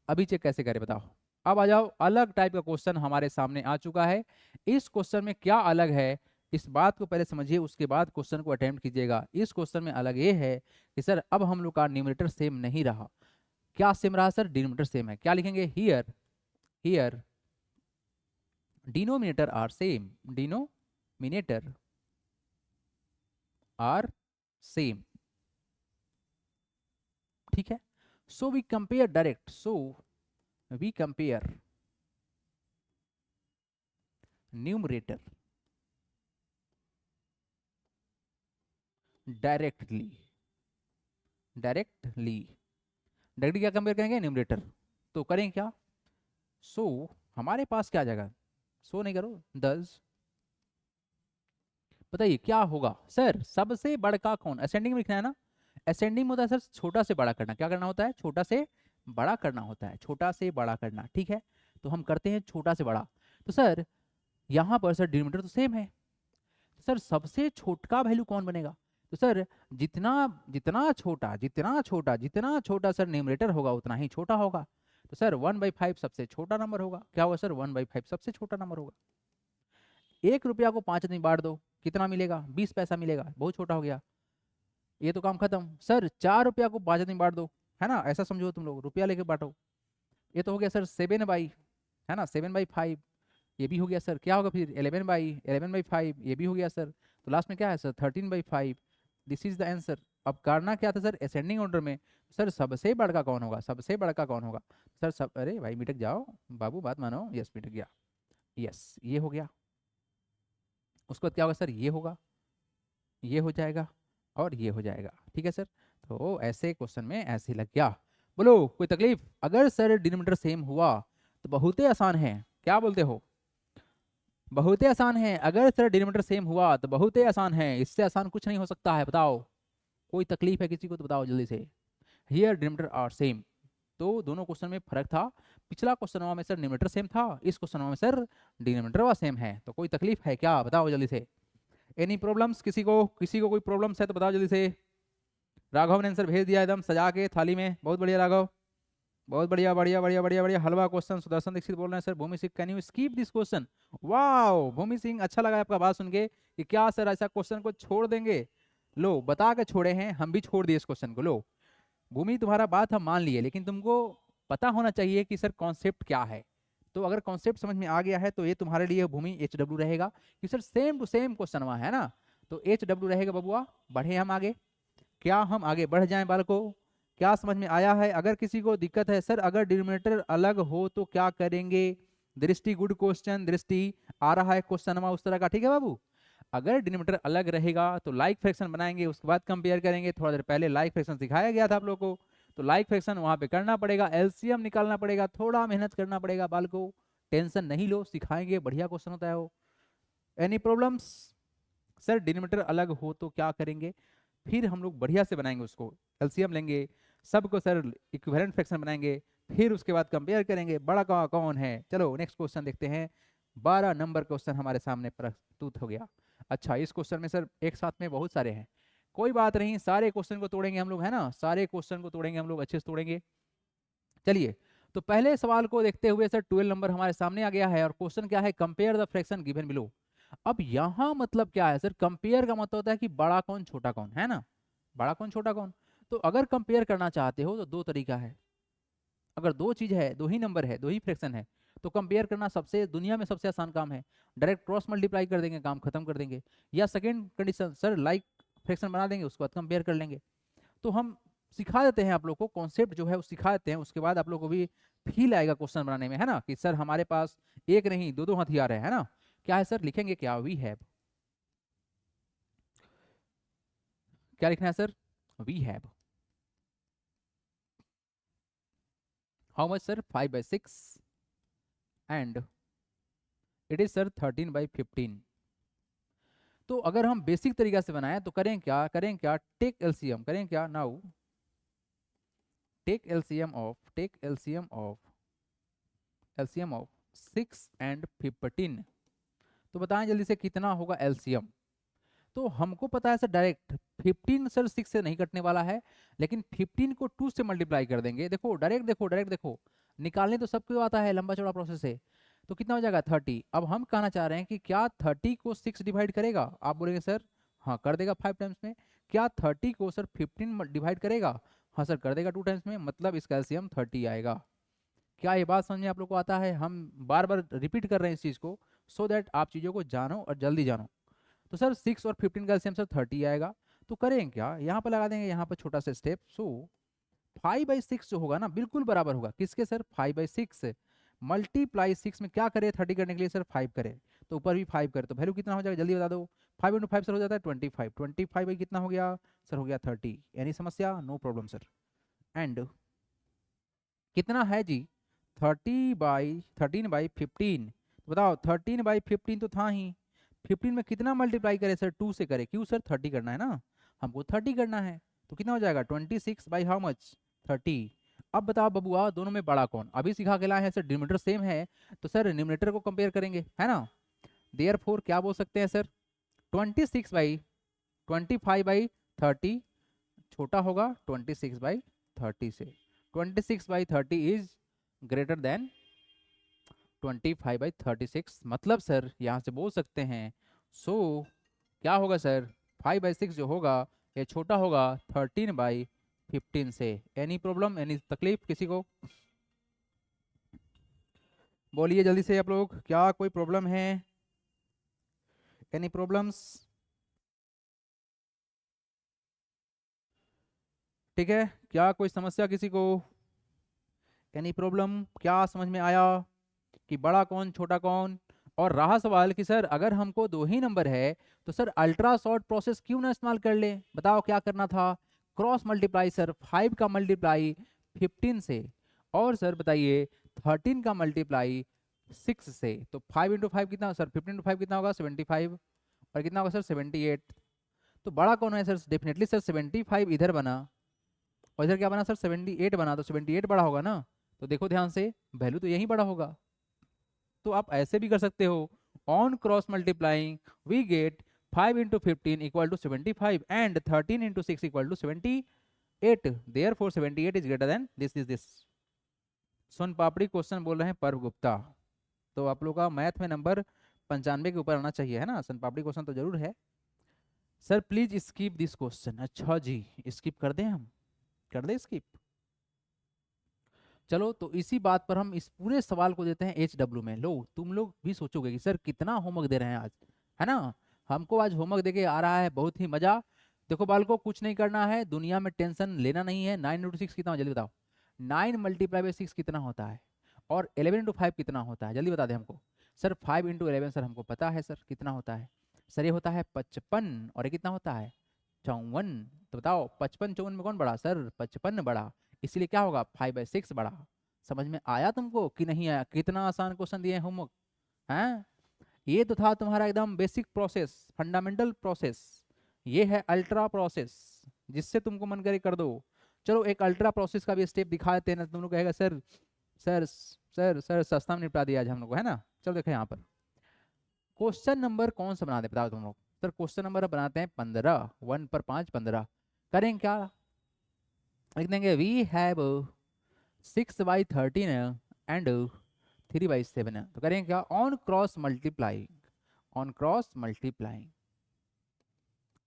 अभी चेक कैसे करे बताओ। अब आ जाओ, अलग टाइप का क्वेश्चन हमारे सामने आ चुका है। इस क्वेश्चन में क्या अलग है, इस बात को पहले समझिए, उसके बाद क्वेश्चन को अटेम्प्ट कीजिएगा। इस क्वेश्चन में अलग ये है कि सर अब हम लोग का न्यूमरेटर सेम नहीं रहा। क्या सेम रहा सर, डिनोमिनेटर सेम है। क्या लिखेंगे, here here denominator are same, denominator are same, ठीक है। So we compare direct, so we compare numerator directly, directly directly क्या कंपेयर करेंगे, न्यूमरेटर। तो करें क्या, सो हमारे पास क्या जाएगा, सो नहीं करो 10, बताइए क्या होगा सर, सबसे बड़का कौन, असेंडिंग में लिखना है ना। असेंडिंग में होता है सर छोटा से बड़ा करना, क्या करना होता है, छोटा से बड़ा करना होता है, छोटा से बड़ा करना, ठीक है। तो हम करते हैं छोटा से बड़ा। तो सर यहाँ पर सर डिनोमिनेटर तो सेम है, तो सर सबसे छोटा वैल्यू कौन बनेगा। तो सर जितना जितना छोटा जितना छोटा जितना छोटा सर न्यूमरेटर होगा उतना ही छोटा होगा। तो सर 1/5 सबसे छोटा नंबर होगा। क्या होगा सर, 1/5 सबसे छोटा नंबर होगा। 1 रुपया को 5 दिन बांट दो, कितना मिलेगा, 20 पैसा मिलेगा, बहुत छोटा हो गया, ये तो काम खत्म। सर 4 रुपया को 5 दिन बांट दो, है ना, ऐसा समझो तुम लोग, रुपया लेके बांटो, ये तो हो गया सर 7 है ना 7/5, ये भी हो गया सर। क्या होगा फिर 11/5, ये भी हो गया सर। तो लास्ट में क्या है sir 13/5, this is the answer. अब करना क्या था सर, असेंडिंग ऑर्डर में, सर सबसे बड़का कौन होगा, सबसे बड़का कौन होगा। सर सब, अरे भाई मिटक जाओ बाबू, बात मानो, यस मिटक गया, यस ये हो गया। उसके बाद क्या होगा सर, ये होगा, ये हो जाएगा और ये हो जाएगा, ठीक है सर। तो ऐसे क्वेश्चन में ऐसे लग गया। बोलो कोई तकलीफ, अगर सर डिनोमिनेटर सेम हुआ तो बहुत ही आसान है, क्या बोलते हो, बहुत ही आसान है। अगर सर डिनोमिनेटर सेम हुआ तो बहुत ही आसान है, इससे आसान कुछ नहीं हो सकता है, बताओ कोई तकलीफ है किसी को तो बताओ जल्दी से। हियर डिनोमिनेटर आर सेम, तो दोनों क्वेश्चन में फर्क था। पिछला क्वेश्चन में सर डिनोमिनेटर सेम था, इस क्वेश्चन में सर डिनोमिनेटर वा सेम है, तो कोई तकलीफ है क्या बताओ जल्दी से। एनी प्रॉब्लम्स, किसी को कोई प्रॉब्लम्स है तो बताओ जल्दी से। राघव ने आंसर भेज दिया एकदम सजा के थाली में, बहुत बढ़िया राघव, बहुत बढ़िया बढ़िया बढ़िया बढ़िया बढ़िया। हलवा क्वेश्चन, सुदर्शन दीक्षित बोल रहे हैं sir Bhoomi Singh can you skip this question. Wow Bhoomi Singh, अच्छा लगा आपका बात सुन के कि क्या सर ऐसा क्वेश्चन को छोड़ देंगे। लो बता के छोड़े हैं, हम भी छोड़ दिए इस क्वेश्चन को। लो भूमि तुम्हारा बात हम मान लिए, लेकिन तुमको पता होना चाहिए कि सर कॉन्सेप्ट क्या है। तो अगर कॉन्सेप्ट समझ में आ गया है तो ये तुम्हारे लिए भूमि HW रहेगा कि sir same to same question वहाँ है ना, तो HW रहेगा बबुआ। बढ़े हम आगे, क्या हम आगे बढ़ जाएं बालकों, क्या समझ में आया है। अगर किसी को दिक्कत है सर अगर डिनोमिनेटर अलग हो तो क्या करेंगे, दृष्टि गुड क्वेश्चन, दृष्टि आ रहा है क्वेश्चन उस तरह का, ठीक है बाबू। अगर डिनोमिनेटर अलग रहेगा तो लाइक फ्रैक्शन बनाएंगे, उसके बाद कंपेयर करेंगे। थोड़ा देर पहले लाइक फ्रैक्शन सिखाया गया था आप लोगों को, तो लाइक फ्रैक्शन वहां पे करना पड़ेगा, एलसीएम निकालना पड़ेगा, थोड़ा मेहनत करना पड़ेगा बालकों। टेंशन नहीं लो, सिखाएंगे, बढ़िया क्वेश्चन होता है वो। Any problems. सर डिनोमिनेटर अलग हो तो क्या करेंगे, फिर हम लोग बढ़िया से बनाएंगे उसको, एलसीएम लेंगे, सबको सर इक्विवेलेंट फ्रैक्शन बनाएंगे, फिर उसके बाद कंपेयर करेंगे बड़ा कौन है। चलो नेक्स्ट क्वेश्चन देखते हैं। 12 नंबर क्वेश्चन हमारे सामने प्रस्तुत हो गया। अच्छा इस क्वेश्चन में सर एक साथ में बहुत सारे हैं, कोई बात नहीं, सारे क्वेश्चन को तोड़ेंगे हम लोग, है ना, सारे क्वेश्चन को तोड़ेंगे हम लोग, अच्छे से तोड़ेंगे। चलिए तो पहले सवाल को देखते हुए सर 12 नंबर हमारे सामने आ गया है, और क्वेश्चन क्या है, compare the fraction given below. अब यहाँ मतलब क्या है सर, कंपेयर का मतलब होता है कि बड़ा कौन छोटा कौन, है ना, बड़ा कौन छोटा कौन। तो अगर कंपेयर करना चाहते हो तो दो तरीका है। अगर दो चीज है, दो ही नंबर है, दो ही फ्रैक्शन है, तो कंपेयर करना सबसे दुनिया में सबसे आसान काम है, डायरेक्ट क्रॉस मल्टीप्लाई कर देंगे, काम खत्म कर देंगे। या second condition sir like fraction बना देंगे, उसके बाद कंपेयर कर लेंगे। तो हम सिखा देते हैं आप लोग को, कॉन्सेप्ट जो है वो सिखा देते हैं, उसके बाद आप लोग को भी फील आएगा क्वेश्चन बनाने में, है ना, कि सर हमारे पास एक नहीं दो दो हथियार है ना। क्या है सर, लिखेंगे क्या, वी हैव, क्या लिखना है sir, we have how much sir, 5/6 and it is sir 13/15। तो अगर हम बेसिक तरीका से बनाएं तो करें क्या, टेक एलसीएम, करें क्या now, take LCM of 6 and 15। तो बताएं जल्दी से कितना होगा एलसीएम। तो हमको पता है सर डायरेक्ट 15 सर 6 से नहीं कटने वाला है, लेकिन 15 को 2 से मल्टीप्लाई कर देंगे। देखो डायरेक्ट, देखो निकालने तो सबको आता है, लंबा चौड़ा प्रोसेस है। तो कितना हो जाएगा 30। अब हम कहना चाह रहे हैं कि क्या 30 को 6 डिवाइड करेगा, आप बोलेंगे सर हाँ कर देगा 5 टाइम्स में। क्या 30 को सर 15 डिवाइड करेगा, हाँ सर कर देगा 2 टाइम्स में, मतलब इसका एलसीएम 30 आएगा। क्या ये बात समझ में आप लोग को आता है, हम बार बार रिपीट कर रहे हैं इस चीज़ को, सो दैट आप चीज़ों को जानो और जल्दी जानो। तो सर 6 और 15 का एलसीएम सर 30 आएगा। तो करें क्या, यहाँ पर लगा देंगे, यहाँ पर छोटा सा स्टेप। सो 5/6 जो होगा ना बिल्कुल बराबर होगा किसके सर, 5/6 मल्टीप्लाई 6 में क्या करे, 30 करने के लिए सर 5 करे, तो ऊपर भी 5 करे, तो वैल्यू कितना हो जाएगा जल्दी बता दो। 5 × 5 सर हो जाता है 25, 25 कितना हो गया सर, हो गया 30। यानी समस्या नो प्रॉब्लम सर। एंड कितना है जी, 13/15। बताओ 13/15 तो था ही, 15 में कितना मल्टीप्लाई करे सर, 2 से करे, क्यों सर 30 करना है ना, हमको 30 करना है। तो कितना हो जाएगा 26 बाई हाउ मच 30। अब बताओ बबुआ दोनों में बड़ा कौन, अभी सिखा के लाए हैं सर, डिनोमिनेटर सेम है तो सर न्यूमरेटर को कंपेयर करेंगे, है ना। देयरफॉर क्या बोल सकते हैं सर, 26/25/30 छोटा होगा 26/30 से, 26/30 इज ग्रेटर देन 25/36। मतलब सर यहाँ से बोल सकते हैं, सो क्या होगा सर 5/6 जो होगा ये छोटा होगा 13/15 से। एनी प्रॉब्लम, एनी तकलीफ किसी को, बोलिए जल्दी से आप लोग, क्या कोई प्रॉब्लम है, एनी प्रॉब्लम्स। ठीक है, क्या कोई समस्या किसी को, एनी प्रॉब्लम, क्या समझ में आया कि बड़ा कौन छोटा कौन। और रहा सवाल कि सर अगर हमको दो ही नंबर है तो सर अल्ट्रा शॉर्ट प्रोसेस क्यों ना इस्तेमाल कर ले, बताओ क्या करना था, क्रॉस मल्टीप्लाई सर 5 का मल्टीप्लाई 15 से, और सर बताइए 13 का मल्टीप्लाई 6 से। तो 5 × 5 कितना सर, 15 × 5 कितना होगा 75, और कितना होगा सर 78। तो बड़ा कौन है सर, डेफिनेटली सर 75 इधर बना, और इधर क्या बना सर 78 बना, तो 78 बड़ा होगा ना। तो देखो ध्यान से, वैल्यू तो यही बड़ा होगा। तो आप ऐसे भी कर सकते हो, on cross multiplying we get 5 × 15 = 75 and 13 × 6 = 78। 8, therefore 78 is greater than this. Soan papdi question बोल रहे हैं पर्व गुप्ता। तो आप लोग का मैथ में नंबर 95 के ऊपर आना चाहिए, है ना। सोन पापड़ी क्वेश्चन तो जरूर है। Sir please skip this question. अच्छा जी, स्किप कर दें हम, कर दें स्किप। चलो तो इसी बात पर हम इस पूरे सवाल को देते हैं HW में। लो तुम लोग भी सोचोगे कि सर कितना होमवर्क दे रहे हैं आज, है ना। हमको आज होमवर्क देके आ रहा है, बहुत ही मजा। देखो बालको, कुछ नहीं करना है, दुनिया में टेंशन लेना नहीं है। 9 × 6 कितना, जल्दी बताओ। 9 × 6 कितना होता है, और 11 × 5 कितना होता है, जल्दी बता दे हमको। सर 5 × 11 सर हमको पता है सर कितना होता है। सर ये होता है 55, और ये कितना होता है 54। तो बताओ 55 54 में कौन बड़ा, सर 55 बड़ा। इसलिए क्या होगा 5/6 बड़ा। समझ में आया तुमको कि नहीं आया? कितना आसान क्वेश्चन दिए होमवर्क, हैं। ये तो था तुम्हारा एकदम बेसिक प्रोसेस, फंडामेंटल प्रोसेस। ये है अल्ट्रा प्रोसेस, जिससे तुमको मन करे कर दो। चलो एक अल्ट्रा प्रोसेस का भी स्टेप दिखा देते हैं ना, तुम लोग कहेगा सर सर सर सस्ता में निपटा दिया आज हम लोग को, है ना। चलो देखो यहाँ पर क्वेश्चन नंबर कौन सा बना दे, बताओ तुम लोग। सर क्वेश्चन नंबर बनाते हैं 15, 1 पर 5 15। करेंगे क्या, लिख देंगे वी हैव 6/13 एंड 3/7। तो करेंगे क्या, on cross multiply, on cross multiply,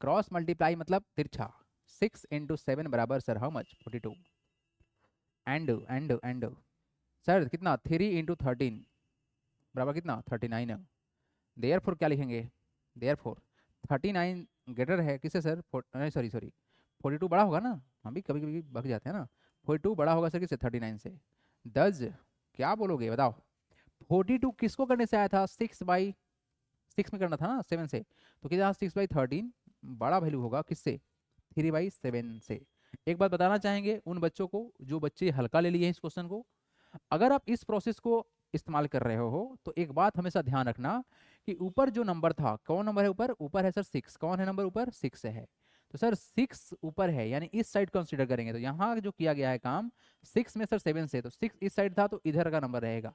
cross multiply मतलब तिरछा। 6 × 7 बराबर sir how much 42। And sir कितना 3 × 13 बराबर कितना 39। देयरफॉर क्या लिखेंगे, देयरफॉर 39 ग्रेटर है किससे सर, सॉरी सॉरी 42 बड़ा होगा ना। हम भी कभी कभी भग जाते हैं ना। 42 बड़ा होगा सर किससे, 39 से। 10 क्या बोलोगे बताओ। 42 किसको करने से आया था, 6/6 में करना था ना 7 से। तो कितना 6/13 बड़ा वैल्यू होगा किससे, 3/7 से। एक बात बताना चाहेंगे उन बच्चों को जो बच्चे हल्का ले लिए हैं इस क्वेश्चन को। अगर आप इस प्रोसेस को इस्तेमाल कर रहे हो तो एक बात हमेशा ध्यान रखना कि ऊपर जो नंबर था, कौन नंबर है ऊपर, ऊपर है सर 6। कौन है नंबर ऊपर, 6 है। तो सर 6 ऊपर है, यानी इस साइड कंसीडर करेंगे। तो यहाँ जो किया गया है काम 6 में सर 7 से, तो 6 इस साइड था तो इधर का नंबर रहेगा।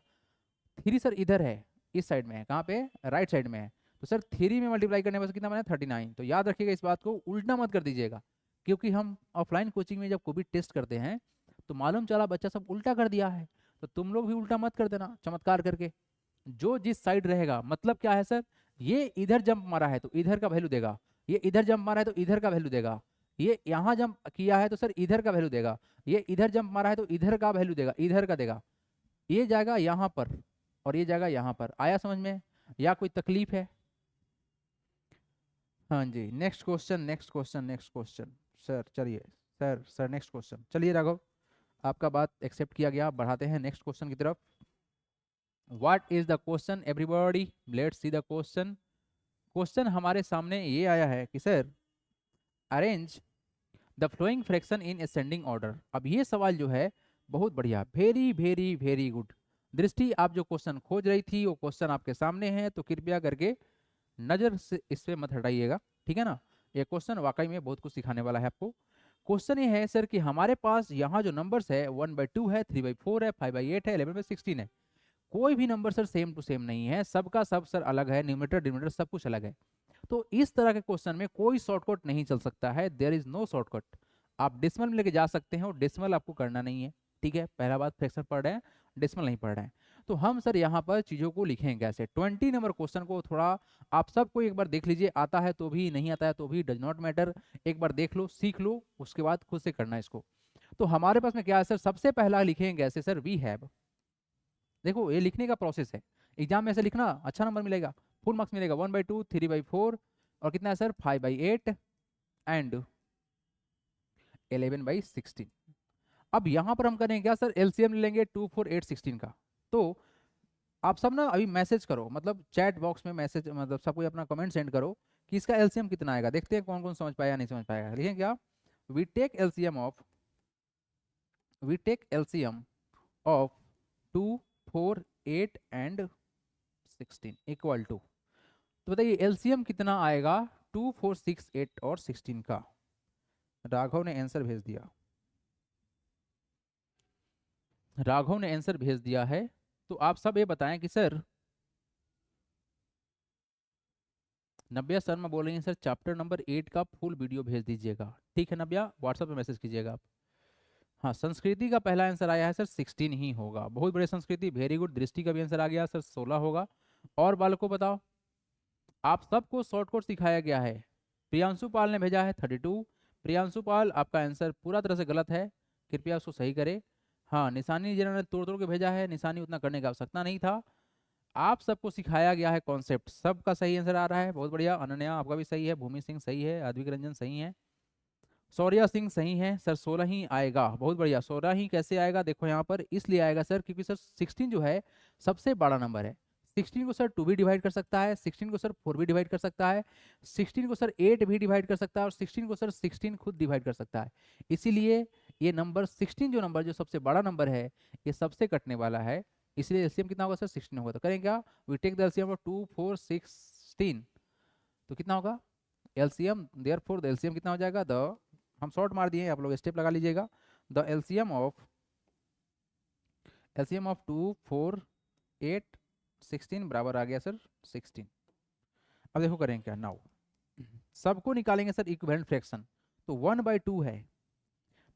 3 सर इधर है, इस साइड में है, कहाँ पे, राइट साइड में है। तो सर 3 में मल्टीप्लाई करने पर कितना बना 39। तो याद रखिएगा इस बात को, उल्टा मत कर दीजिएगा। क्योंकि हम ऑफलाइन कोचिंग में जब कोई भी टेस्ट करते हैं तो मालूम चला बच्चा सब उल्टा कर दिया है। तो तुम लोग भी उल्टा मत कर देना चमत्कार करके। जो जिस साइड रहेगा, मतलब क्या है सर, ये इधर जंप मारा है तो इधर का वैल्यू देगा, ये इधर जंप मारा है तो इधर का वैल्यू देगा, ये यहाँ जंप किया है तो सर इधर का वैल्यू देगा, ये इधर जंप मारा है तो इधर का वैल्यू देगा, इधर का देगा। ये जाएगा यहाँ पर और ये जाएगा यहाँ पर। आया समझ में, या कोई तकलीफ है। हाँ जी, next question next question next question. Sir चलिए, सर सर नेक्स्ट क्वेश्चन। चलिए राघव, आपका बात एक्सेप्ट किया गया, बढ़ाते हैं नेक्स्ट क्वेश्चन की तरफ। What is the question everybody, let's see the question. Question हमारे सामने ये आया है कि sir arrange the flowing fraction in ascending order. अब ये सवाल जो है बहुत बढ़िया, वेरी वेरी वेरी गुड। दृष्टि, आप जो क्वेश्चन खोज रही थी वो क्वेश्चन आपके सामने है, तो कृपया करके नजर से इस पे मत हटाइएगा, ठीक है ना। ये क्वेश्चन वाकई में बहुत कुछ सिखाने वाला है आपको। क्वेश्चन ये है सर कि हमारे पास यहाँ जो नंबर्स है 1/2 है, 3/4 है, 5/8 है, 11/16 है। कोई भी number sir same to same नहीं है, सबका सब सर अलग है, न्यूमरेटर डिनोमिनेटर सब कुछ अलग है। तो इस तरह के क्वेश्चन में कोई शॉर्टकट नहीं चल सकता है, देयर इज नो शॉर्टकट। आप डेसिमल में लेके जा सकते हैं और डेसिमल आपको करना नहीं है, ठीक है। पहला बात, फ्रैक्शन पढ़ रहे हैं, डेसिमल नहीं पढ़ रहे हैं। तो हम सर यहाँ पर चीज़ों को लिखेंगे कैसे। 20 नंबर क्वेश्चन को थोड़ा आप सबको एक बार देख लीजिए, आता है तो भी, नहीं आता है तो भी, डज नॉट मैटर। एक बार देख लो, सीख लो, उसके बाद खुद से करना इसको। तो हमारे पास में क्या है सर, सबसे पहला लिखेंगे कैसे सर, वी हैव। देखो ये लिखने का प्रोसेस है, एग्जाम में ऐसे लिखना अच्छा नंबर मिलेगा, फुल मार्क्स मिलेगा। 1/2, 3/4 और कितना है सर 5/8 एंड 11/16। अब यहाँ पर हम करेंगे क्या सर, एलसीएम ले लेंगे 2 4 8 16 का। तो आप सब ना अभी मैसेज करो, मतलब चैट बॉक्स में मैसेज, मतलब सब कोई अपना कमेंट सेंड करो कि इसका एलसीएम कितना आएगा। देखते हैं कौन कौन समझ पाएगा नहीं समझ पाएगा। लिखें क्या, we take LCM of, we take LCM of 2 4 8 and 16 equal to. तो बताइए एलसीएम कितना आएगा 2 4 6 8 और 16 का। राघव ने आंसर भेज दिया, राघव ने आंसर भेज दिया है। तो आप सब ये बताएं कि सर नव्या शर्मा बोल रही हैं सर चैप्टर नंबर 8 का फुल वीडियो भेज दीजिएगा। ठीक है नव्या, व्हाट्सएप पे मैसेज कीजिएगा आप। हाँ, संस्कृति का पहला आंसर आया है सर 16 ही होगा। बहुत बड़े संस्कृति, वेरी गुड। दृष्टि का भी आंसर आ गया सर 16 होगा। और बालकों बताओ, आप सबको शॉर्ट कोट सिखाया गया है। प्रियांशु पाल ने भेजा है 32। प्रियांशु पाल आपका आंसर पूरा तरह से गलत है, कृपया उसको सही करें। हाँ, निशानी जिन्होंने तोड़ तोड़ के भेजा है, निशानी उतना करने की आवश्यकता नहीं था। आप सबको सिखाया गया है कॉन्सेप्ट, सबका सही आंसर आ रहा है, बहुत बढ़िया। अनन्या आपका भी सही है, भूमि सिंह सही है, अद्विक रंजन सही है, सौर्या सिंह सही है सर। 16 ही आएगा, बहुत बढ़िया। 16 ही कैसे आएगा, देखो यहाँ पर इसलिए आएगा सर क्योंकि सर 16 जो है सबसे बड़ा नंबर है। 16 को सर 2 भी डिवाइड कर सकता है, 16 को सर 4 भी डिवाइड कर सकता है, 16 को सर 8 भी डिवाइड कर सकता है, और 16 को सर 16 खुद डिवाइड कर सकता है। इसीलिए ये नंबर 16 जो नंबर जो सबसे बड़ा नंबर है, ये सबसे कटने वाला है। इसलिए एलसीएम कितना होगा सर 16 होगा। तो करें क्या, we take the LCM of 2 4 16, तो कितना होगा एलसीएम, देयरफॉर द एलसीएम कितना हो जाएगा, द, हम शॉर्ट मार दिए, आप लोग स्टेप लगा लीजिएगा। द एलसीएम ऑफ 2 4 8 16 बराबर आ गया सर 16। अब देखो करें क्या नाउ, सबको निकालेंगे सर इक्विवेलेंट फ्रैक्शन। तो 1/2 है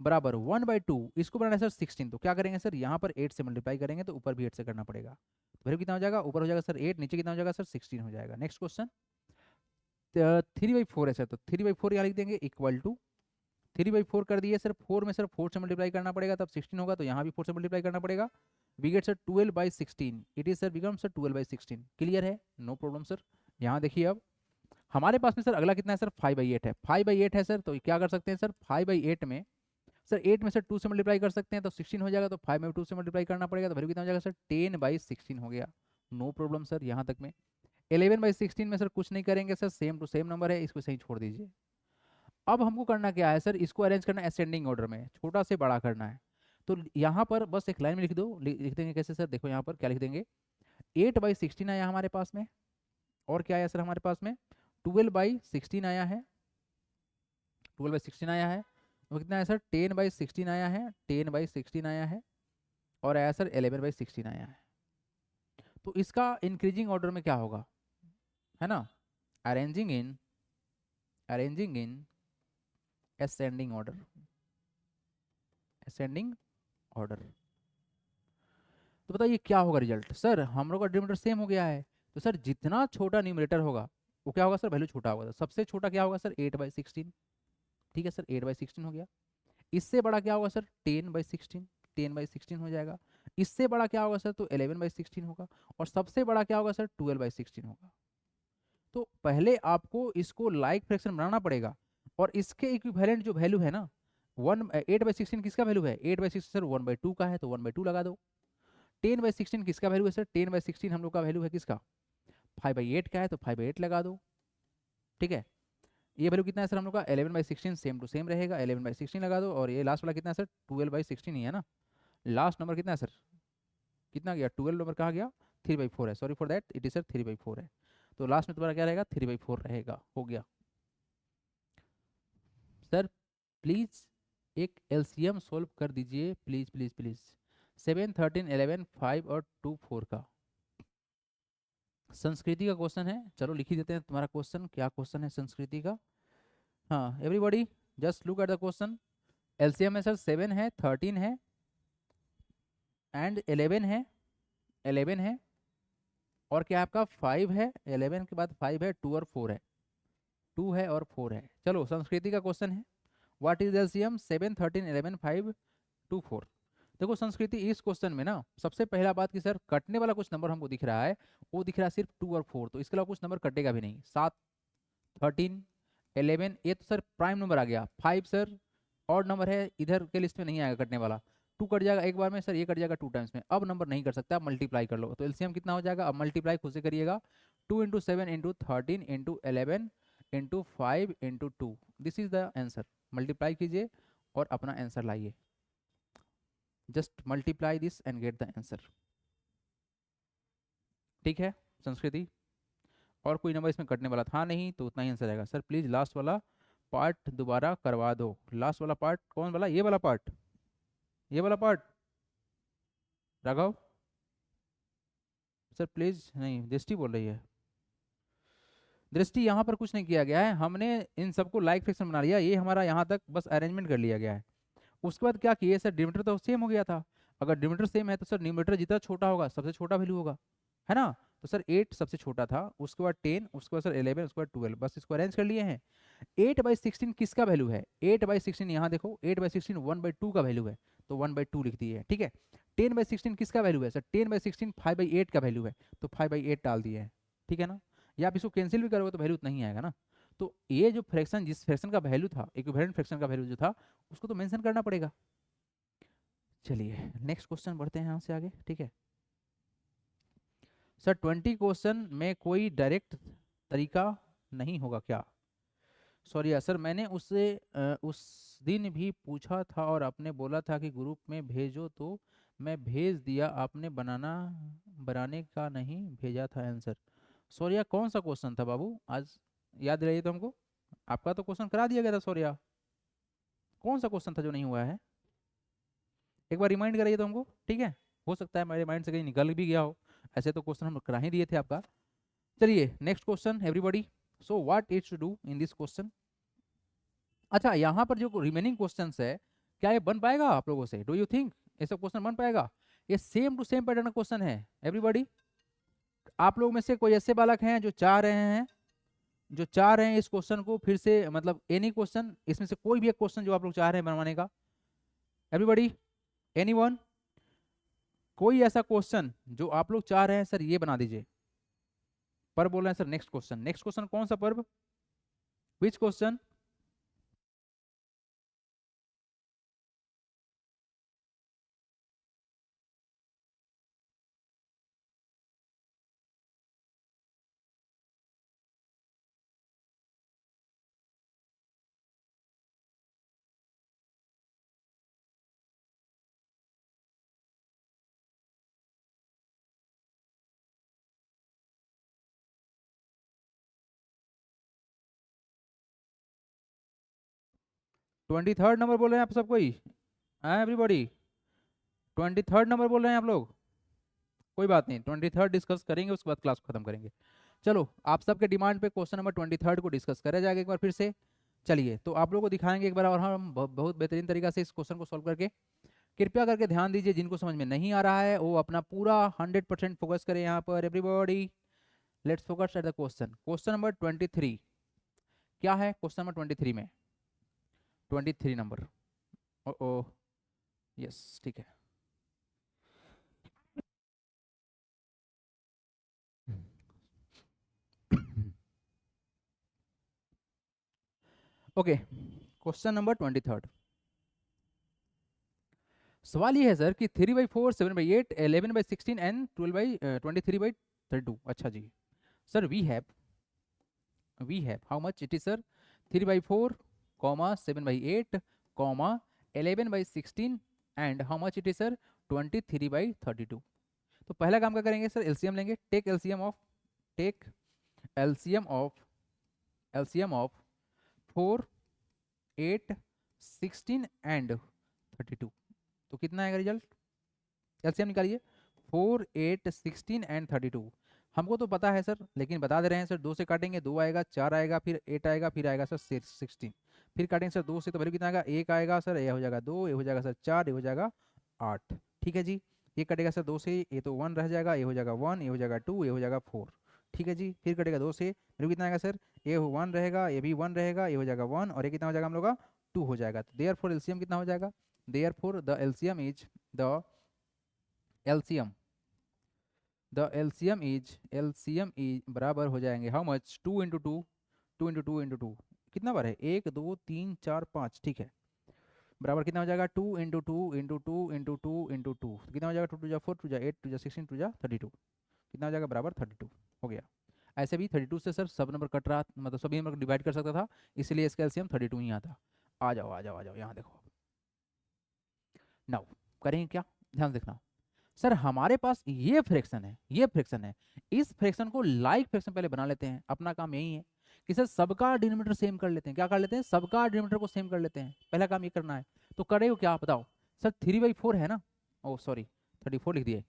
बराबर 1/2, इसको बनाना है सर 16। तो क्या करेंगे सर, यहाँ पर 8 से मल्टीप्लाई करेंगे तो ऊपर भी 8 से करना पड़ेगा। तो वैल्यू कितना हो जाएगा, ऊपर हो जाएगा सर 8, नीचे कितना हो जाएगा सर 16 हो जाएगा। नेक्स्ट क्वेश्चन, 3/4 है सर, तो 3/4 यहाँ लिख देंगे इक्वल टू 3/4 कर दिए सर, 4 में सर 4 से मल्टीप्लाई करना पड़ेगा तब 16 होगा, तो यहाँ भी 4 से मल्टीप्लाई करना पड़ेगा। We get sir 12/16, it is sir become sir 12/16। Clear है, नो प्रॉब्लम सर। यहाँ देखिए अब हमारे पास में सर अगला कितना है सर 5/8 है, 5/8 है सर, तो क्या कर सकते हैं सर 5/8 में सर 8 में सर 2 से मल्टीप्लाई कर सकते हैं तो 16 हो जाएगा, तो 5 में 2 से मल्टीप्लाई करना पड़ेगा, तो वैल्यू कितना हो जाएगा सर 10/16 हो गया। नो प्रॉब्लम सर यहाँ तक में। 11/16 में सर कुछ नहीं करेंगे sir, same to same number है, इसको सही छोड़ दीजिए। अब हमको करना क्या है सर, इसको अरेंज करना है असेंडिंग ऑर्डर में, छोटा से बड़ा करना है। तो यहाँ पर बस एक लाइन में लिख दो, लिख देंगे कैसे सर, देखो यहाँ पर क्या लिख देंगे, 8/16 आया हमारे पास में, और क्या आया सर हमारे पास में 12/16 आया है, 12/16 आया है, वो कितना है सर 10/16 आया है, 10/16 आया है, और आया सर 11/16 आया है। तो इसका इंक्रीजिंग ऑर्डर में क्या होगा, है ना, अरेंजिंग इन असेंडिंग ऑर्डर, असेंडिंग ऑर्डर। तो बताइए क्या होगा रिजल्ट, सर हम लोग का डिनोमिनेटर सेम हो गया है, तो सर जितना छोटा न्यूमरेटर होगा वो क्या होगा सर, वैल्यू छोटा होगा। तो सबसे छोटा क्या होगा सर 8/16, ठीक है सर 8/16 हो गया। इससे बड़ा क्या होगा सर 10/16, 10/16 हो जाएगा। इससे बड़ा क्या होगा सर, तो 11/16 होगा। और सबसे बड़ा क्या होगा सर 12/16 होगा। तो पहले आपको इसको लाइक फ्रैक्शन बनाना पड़ेगा, और इसके इक्विवेलेंट जो वैल्यू है ना, 8/16 किसका वैल्यू है, 8/16 सर 1/2 का है, तो 1/2 लगा दो। 10/16 किसका वैल्यू है सर, 10/16 हम लोग का वैल्यू है किसका, 5/8 का है, तो 5/8 लगा दो। ठीक है, ये वैल्यू कितना है सर हम लोग का 11/16, सेम टू सेम रहेगा, 11/16 लगा दो। और ये लास्ट वाला कितना है सर 12/16 ही है ना, लास्ट नंबर कितना है सर, कितना गया 12 नंबर कहाँ गया, 3/4 है, sorry for that, it is sir 3/4 है। तो लास्ट में तुम्हारा क्या रहेगा 3/4 रहेगा, हो गया। सर प्लीज एक एलसीएम सोल्व कर दीजिए, प्लीज प्लीज प्लीज। 7 13 11 5 और 2 4 का संस्कृति का क्वेश्चन है। चलो लिख ही देते हैं तुम्हारा क्वेश्चन, क्या क्वेश्चन है संस्कृति का। हाँ everybody just look at the question. LCM में सर 7 है, 13 है एंड 11 है, 11 है, और क्या आपका 5 है, 11 के बाद 5 है, 2 और 4 है, 2 है और 4 है। चलो संस्कृति का क्वेश्चन है, व्हाट इज एलसीएम 7 13 11 5 2 4। देखो संस्कृति इस क्वेश्चन में ना सबसे पहला बात कि सर कटने वाला कुछ नंबर हमको दिख रहा है, वो दिख रहा है सिर्फ 2 और 4, तो इसके अलावा कुछ नंबर कटेगा भी नहीं। 7 13 11 ये तो सर प्राइम नंबर आ गया, 5 सर और नंबर है, इधर के लिस्ट में नहीं आएगा कटने वाला। 2 कट जाएगा एक बार में सर, ये कट जाएगा 2 टाइम्स में, अब नंबर नहीं कर सकता, आप मल्टीप्लाई कर लो। तो एलसीएम कितना हो जाएगा, अब मल्टीप्लाई खुद से करिएगा, 2 × 7 × 13 × 11 × 5 × 2, this is the answer. Multiply कीजिए और अपना आंसर लाइए, just multiply this and get the answer. ठीक है संस्कृति, और कोई नंबर इसमें कटने वाला था नहीं, तो उतना ही आंसर आएगा। सर प्लीज लास्ट वाला पार्ट दोबारा करवा दो, लास्ट वाला पार्ट कौन वाला, ये वाला पार्ट, ये वाला पार्ट राघव सर प्लीज, नहीं दृष्टि बोल रही है। दृष्टि यहाँ पर कुछ नहीं किया गया है, हमने इन सबको लाइक फ्रैक्शन बना लिया, ये हमारा यहाँ तक बस अरेंजमेंट कर लिया गया है। उसके बाद क्या किए सर, डिनोमिनेटर तो सेम हो गया था, अगर डिनोमिनेटर सेम है तो सर न्यूमरेटर जितना छोटा होगा सबसे छोटा वैल्यू होगा, है ना। तो सर 8 सबसे छोटा था, उसके बाद 10, उसके बाद सर 11, उसके बाद 12, बस इसको अरेंज कर लिए हैं। 8/16 किसका वैल्यू है, 8/16 यहाँ देखो, 8/16 1/2 का वैल्यू है, तो 1/2 लिख दिए, ठीक है। 10/16 किसका वैल्यू है सर, 10/16 5/8 का वैल्यू है, तो 5/8 डाल दिए हैं, ठीक है ना। या आप इसको कैंसिल भी करोगे तो वैल्यू उतना ही आएगा ना। तो ये जो फ्रैक्शन, जिस फ्रैक्शन का वैल्यू था, इक्विवेलेंट फ्रैक्शन का वैल्यू जो था, उसको तो मेंशन करना पड़ेगा। चलिए नेक्स्ट क्वेश्चन बढ़ते हैं यहाँ से आगे, ठीक है। सर 20 क्वेश्चन में कोई डायरेक्ट तरीका नहीं होगा क्या। सॉरी सर, मैंने उससे उस दिन भी पूछा था और आपने बोला था कि ग्रुप में भेजो, तो मैं भेज दिया, आपने बनाने का नहीं भेजा था आंसर। सौर्या कौन सा क्वेश्चन था बाबू, आज याद दिलाइए तो हमको। आपका तो क्वेश्चन करा दिया गया था सौर्या, कौन सा क्वेश्चन था जो नहीं हुआ है, एक बार रिमाइंड कराइए तो हमको, ठीक है। हो सकता है मेरे माइंड से कहीं निकल भी गया हो, ऐसे तो क्वेश्चन हम करा ही दिए थे आपका। चलिए next question everybody. So what is to do in this question. अच्छा, यहाँ पर जो रिमेनिंग क्वेश्चंस है, क्या ये बन पाएगा आप लोगों से, डू यू थिंक ये सब क्वेश्चन बन पाएगा। ये same to same pattern question है एवरीबॉडी। आप लोग में से कोई ऐसे बालक हैं जो चाह रहे हैं, जो चाह रहे हैं इस क्वेश्चन को फिर से, मतलब एनी क्वेश्चन, इसमें से कोई भी एक क्वेश्चन जो आप लोग चाह रहे हैं बनवाने का, एवरीबॉडी, एनीवन, कोई ऐसा क्वेश्चन जो आप लोग चाह रहे हैं सर ये बना दीजिए। पर बोल रहे हैं sir next question, next question कौन सा पर्व, which question. Twenty third number बोल रहे हैं आप सब कोई, हाँ एवरीबॉडी, 23rd नंबर बोल रहे हैं आप लोग। कोई बात नहीं, 23rd डिस्कस करेंगे, उसके बाद क्लास को खत्म करेंगे। चलो आप सबके डिमांड पे क्वेश्चन नंबर 23rd को डिस्कस करा जाएगा एक बार फिर से। चलिए तो आप लोगों को दिखाएंगे एक बार और हम बहुत बेहतरीन तरीका से इस क्वेश्चन को सॉल्व करके। कृपया करके ध्यान दीजिए, जिनको समझ में नहीं आ रहा है वो अपना पूरा 100% फोकस करें यहाँ पर everybody. Let's focus at the question, question number 23 क्या है, क्वेश्चन नंबर 23 में 23 नंबर, ओ यस ठीक है। Okay, question number 23। सवाल ये है सर कि 3/4, 7/8, 11/16 एंड 23/32। अच्छा जी sir, we have how much it is sir, 3/4, 7/8, 11/16 and how much it is sir 23/32। तो पहला काम क्या करेंगे सर, एलसीएम लेंगे, टेक एलसीएम ऑफ 4, 8, 16 एंड 32। तो कितना आएगा रिजल्ट, एलसीएम निकालिए, 4, 8, 16 एंड 32। हमको तो पता है सर, लेकिन बता दे रहे हैं सर, 2 से काटेंगे 2 आएगा, 4 आएगा, फिर 8 आएगा, फिर आएगा सर 16, फिर काटेंगे सर 2 से, तो वैल्यू कितना आएगा, 1 आएगा सर, ये हो जाएगा 2, ये हो जाएगा सर 4, ये हो जाएगा 8, ठीक है जी। ये कटेगा सर 2 से, ये तो 1 रह जाएगा, ये हो जाएगा 1, ये हो जाएगा 2, ये हो जाएगा 4, ठीक है जी। फिर कटेगा 2 से, वैल्यू कितना आएगा सर, ये 1 रहेगा, ये भी 1 रहेगा, ये हो जाएगा 1, और ये कितना हो जाएगा हम लोग का 2 हो जाएगा। तो देयरफॉर एलसीएम कितना हो जाएगा, therefore the LCM is LCM is बराबर हो जाएंगे how much, 2 into 2, 2 into 2 into 2, कितना बार है, 1 2 3 4 5, ठीक है, बराबर कितना हो जाएगा, 2 इंटू 2 इंटू 2 इंटू 2 इंटू 2, कितना हो जाएगा, 2 2 4, 2 8, 2 16, 2 32, कितना हो जाएगा, बराबर 32 हो गया। ऐसे भी 32 से सर सब नंबर कट रहा, मतलब सभी नंबर डिवाइड कर सकता था, इसलिए इसका एलसीएम 32 ही आता। आ जाओ आ जाओ आ जाओ, यहाँ देखो, नाउ करेंगे क्या, ध्यान से देखना। सर हमारे पास ये फ्रैक्शन है, इस फ्रैक्शन को लाइक फ्रैक्शन पहले बना लेते हैं। अपना काम यही है कि सर सबका डिनोमिनेटर सेम कर लेते हैं। क्या कर लेते हैं, सबका डिनोमिनेटर को सेम कर लेते हैं, पहला काम ये करना है। तो करे हो क्या बताओ सर, 3/4 है ना, ओ सॉरी 34 लिख दिए,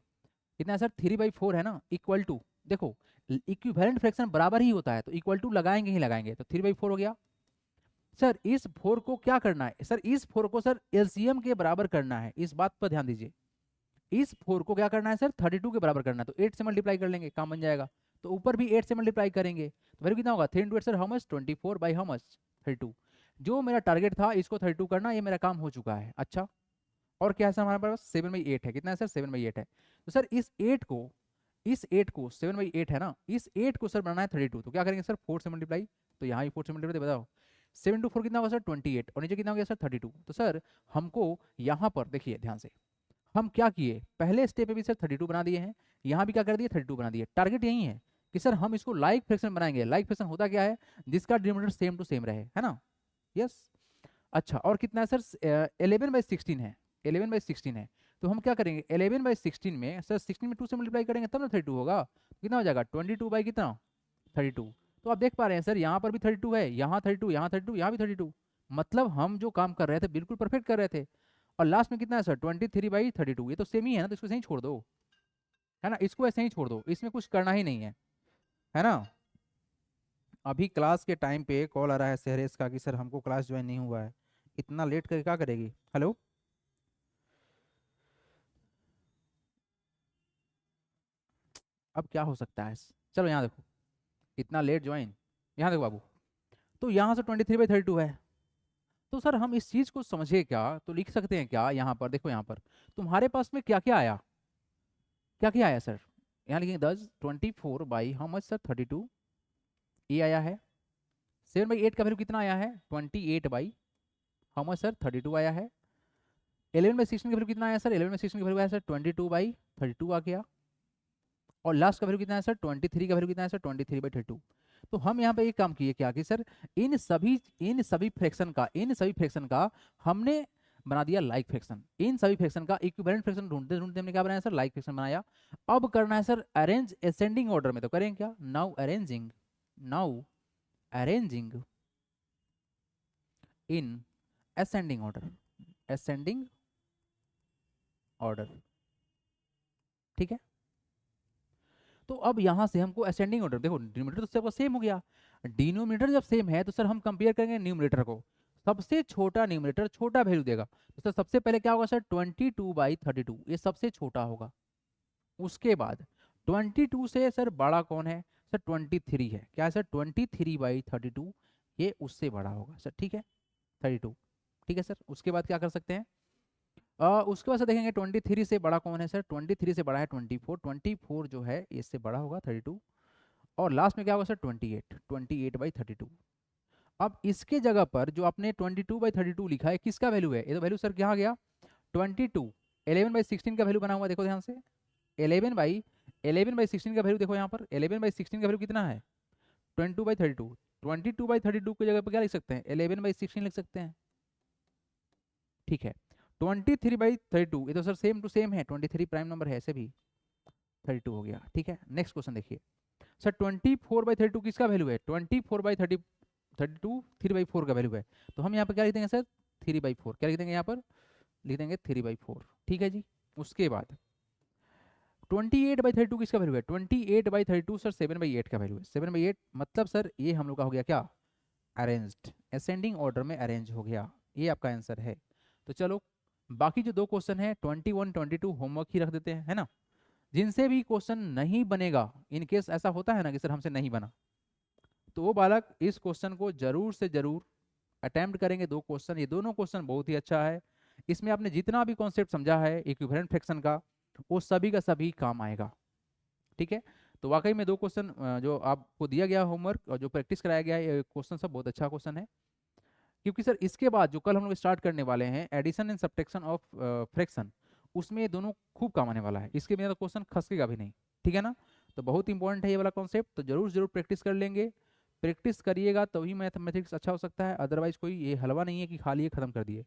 कितना है सर 3/4 है ना, इक्वल टू देखो इक्विवेलेंट फ्रैक्शन बराबर ही होता है तो इक्वल टू लगाएंगे ही लगाएंगे, तो 3/4 हो गया। सर इस 4 को क्या करना है, सर इस 4 को सर एलसीएम के बराबर करना है, इस बात पर ध्यान दीजिए। इस 4 को क्या करना है सर 32 के बराबर करना है, तो 8 से मल्टीप्लाई कर लेंगे, काम बन जाएगा। तो ऊपर भी 8 से मल्टीप्लाई करेंगे तो वैल्यू कितना होगा 3 into 8 sir how much 24 by how much 32। जो मेरा टारगेट था इसको 32 करना, ये मेरा काम हो चुका है। अच्छा और क्या है सर हमारे पास 7/8 है, कितना है सर 7/8 है। तो सर इस 8 को 7/8 है ना, इस 8 को सर बनाना है 32, तो क्या करेंगे सर 4 से मल्टीप्लाई, तो यहाँ भी 4 से मल्टीप्लाई, बताओ 7 इंटू 4 कितना होगा सर 28 और नीचे कितना हो गया सर 32। तो सर हमको यहाँ पर देखिए ध्यान से, हम क्या किए पहले स्टेप पे भी सर 32 बना दिए हैं, यहाँ भी क्या कर दिए 32 बना दिए। टारगेट यही है कि सर हम इसको लाइक फ्रैक्शन बनाएंगे। लाइक फ्रैक्शन होता क्या है, जिसका डिनोमिनेटर सेम टू सेम रहे, है ना। यस। अच्छा और कितना है सर 11/16 है, 11/16 है। तो हम क्या करेंगे 11/16 में सर 16 में 2 से मल्टीप्लाई करेंगे तब ना 32 होगा, कितना हो जाएगा 22 बाई कितना 32। तो आप देख पा रहे हैं सर यहाँ पर भी 32 है, यहाँ 32, यहाँ 32, यहाँ भी 32। मतलब हम जो काम कर रहे थे बिल्कुल परफेक्ट कर रहे थे। और लास्ट में कितना है सर 23/32, ये तो सेम ही है ना, तो इसको सही छोड़ दो, है ना, इसको ऐसे ही छोड़ दो, इसमें कुछ करना ही नहीं है ना। अभी क्लास के टाइम पे कॉल आ रहा है सहरेश का कि सर हमको क्लास ज्वाइन नहीं हुआ है, इतना लेट करके क्या करेगी। हेलो अब क्या हो सकता है, चलो यहाँ देखो इतना लेट ज्वाइन, यहाँ देखो बाबू, तो यहाँ से 23/32 है। तो सर हम इस चीज़ को समझे क्या, तो लिख सकते हैं क्या यहाँ पर, देखो यहाँ पर तुम्हारे पास में क्या क्या आया, क्या क्या आया सर, यहाँ लिखेंगे 10 24 बाई हाउ मच सर 32, ये आया है। 7/8 का वैल्यू कितना आया है 28 बाई हाउ मच सर 32 आया है। 11/16 का वैल्यू कितना आया सर, 11/16 का वैल्यू आया सर 22/32 आ गया। और लास्ट का वैल्यू कितना है सर 23 का वैल्यू कितना है सर 23/32। तो हम यहाँ पे एक काम किए क्या कि सर इन सभी फ्रैक्शन का हमने बना दिया लाइक फ्रैक्शन। इन सभी फ्रैक्शन का इक्विवेलेंट फ्रैक्शन ढूंढते ढूंढते हमने क्या बनाया सर लाइक फ्रैक्शन बनाया। अब करना है सर अरेंज असेंडिंग ऑर्डर में, तो करें क्या नाउ अरेंजिंग इन असेंडिंग ऑर्डर, ठीक है। तो अब यहाँ से हमको असेंडिंग ऑर्डर, देखो डिनोमिनेटर तो सबका सेम हो गया, डिनोमिनेटर जब सेम है तो सर हम कंपेयर करेंगे न्यूमरेटर को, सबसे छोटा न्यूमरेटर छोटा वैल्यू देगा। तो सर सबसे पहले क्या होगा सर 22/32, ये सबसे छोटा होगा। उसके बाद 22 से सर बड़ा कौन है सर 23 है, क्या है सर 23/32, ये उससे बड़ा होगा सर, ठीक है 32, ठीक है सर। उसके बाद क्या कर सकते हैं, उसके बाद से देखेंगे 23 से बड़ा कौन है सर, 23 से बड़ा है 24, 24 जो है इससे बड़ा होगा 32। और लास्ट में क्या होगा सर 28/32। अब इसके जगह पर जो आपने 22/32 लिखा है किसका वैल्यू है, ये तो वैल्यू सर कहाँ गया 22, 11/16 का वैल्यू बना हुआ, देखो ध्यान से 11/16 का वैल्यू देखो यहाँ पर 11/16 का वैल्यू कितना है 22/32। 22/32 की जगह पर क्या लिख सकते हैं 11/16 लिख सकते हैं, ठीक है। 23/32 ये तो सर सेम टू सेम है, 23 प्राइम नंबर है, ऐसे भी 32 हो गया, ठीक है। नेक्स्ट क्वेश्चन देखिए सर 24/32 किसका वैल्यू है 24/32 3/4 का वैल्यू है। तो हम यहाँ पर क्या लिख देंगे सर 3/4, क्या लिख देंगे यहाँ पर लिख देंगे 3/4, ठीक है जी। उसके बाद 28/32 किसका वैल्यू है 28/32 सर 7/8 का वैल्यू है, 7/8 मतलब सर ये हम लोग का हो गया क्या अरेंज्ड, असेंडिंग ऑर्डर में अरेंज हो गया, ये आपका आंसर है। तो चलो बाकी जो दो क्वेश्चन है 21 22 होमवर्क ही रख देते हैं, है ना। जिनसे भी क्वेश्चन नहीं बनेगा, इन केस ऐसा होता है ना कि सर हमसे नहीं बना, तो वो बालक इस क्वेश्चन को जरूर से जरूर अटेम्प्ट करेंगे। दो क्वेश्चन, ये दोनों क्वेश्चन बहुत ही अच्छा है, इसमें आपने जितना भी कॉन्सेप्ट समझा है इक्विवेलेंट फ्रैक्शन का वो सभी का सभी काम आएगा, ठीक है। तो वाकई में दो क्वेश्चन जो आपको दिया गया होमवर्क और जो प्रैक्टिस कराया गया है ये क्वेश्चन सब बहुत अच्छा क्वेश्चन है। क्योंकि सर इसके बाद जो कल हम लोग स्टार्ट करने वाले हैं addition and subtraction of fraction, उसमें ये दोनों खूब काम आने वाला है, इसके बिना तो क्वेश्चन खसकेगा भी नहीं, ठीक है ना। तो बहुत इंपॉर्टेंट है ये वाला कॉन्सेप्ट, तो जरूर जरूर प्रैक्टिस कर लेंगे, प्रैक्टिस करिएगा तभी मैथमेटिक्स अच्छा हो सकता है, अदरवाइज कोई ये हलवा नहीं है कि खाली ये खत्म कर दिए।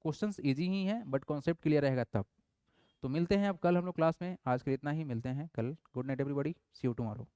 क्वेश्चंस इजी ही हैं बट कॉन्सेप्ट क्लियर रहेगा तब। तो मिलते हैं अब कल हम लोग क्लास में, आज के लिए इतना ही, मिलते हैं कल। Good night everybody, see you tomorrow.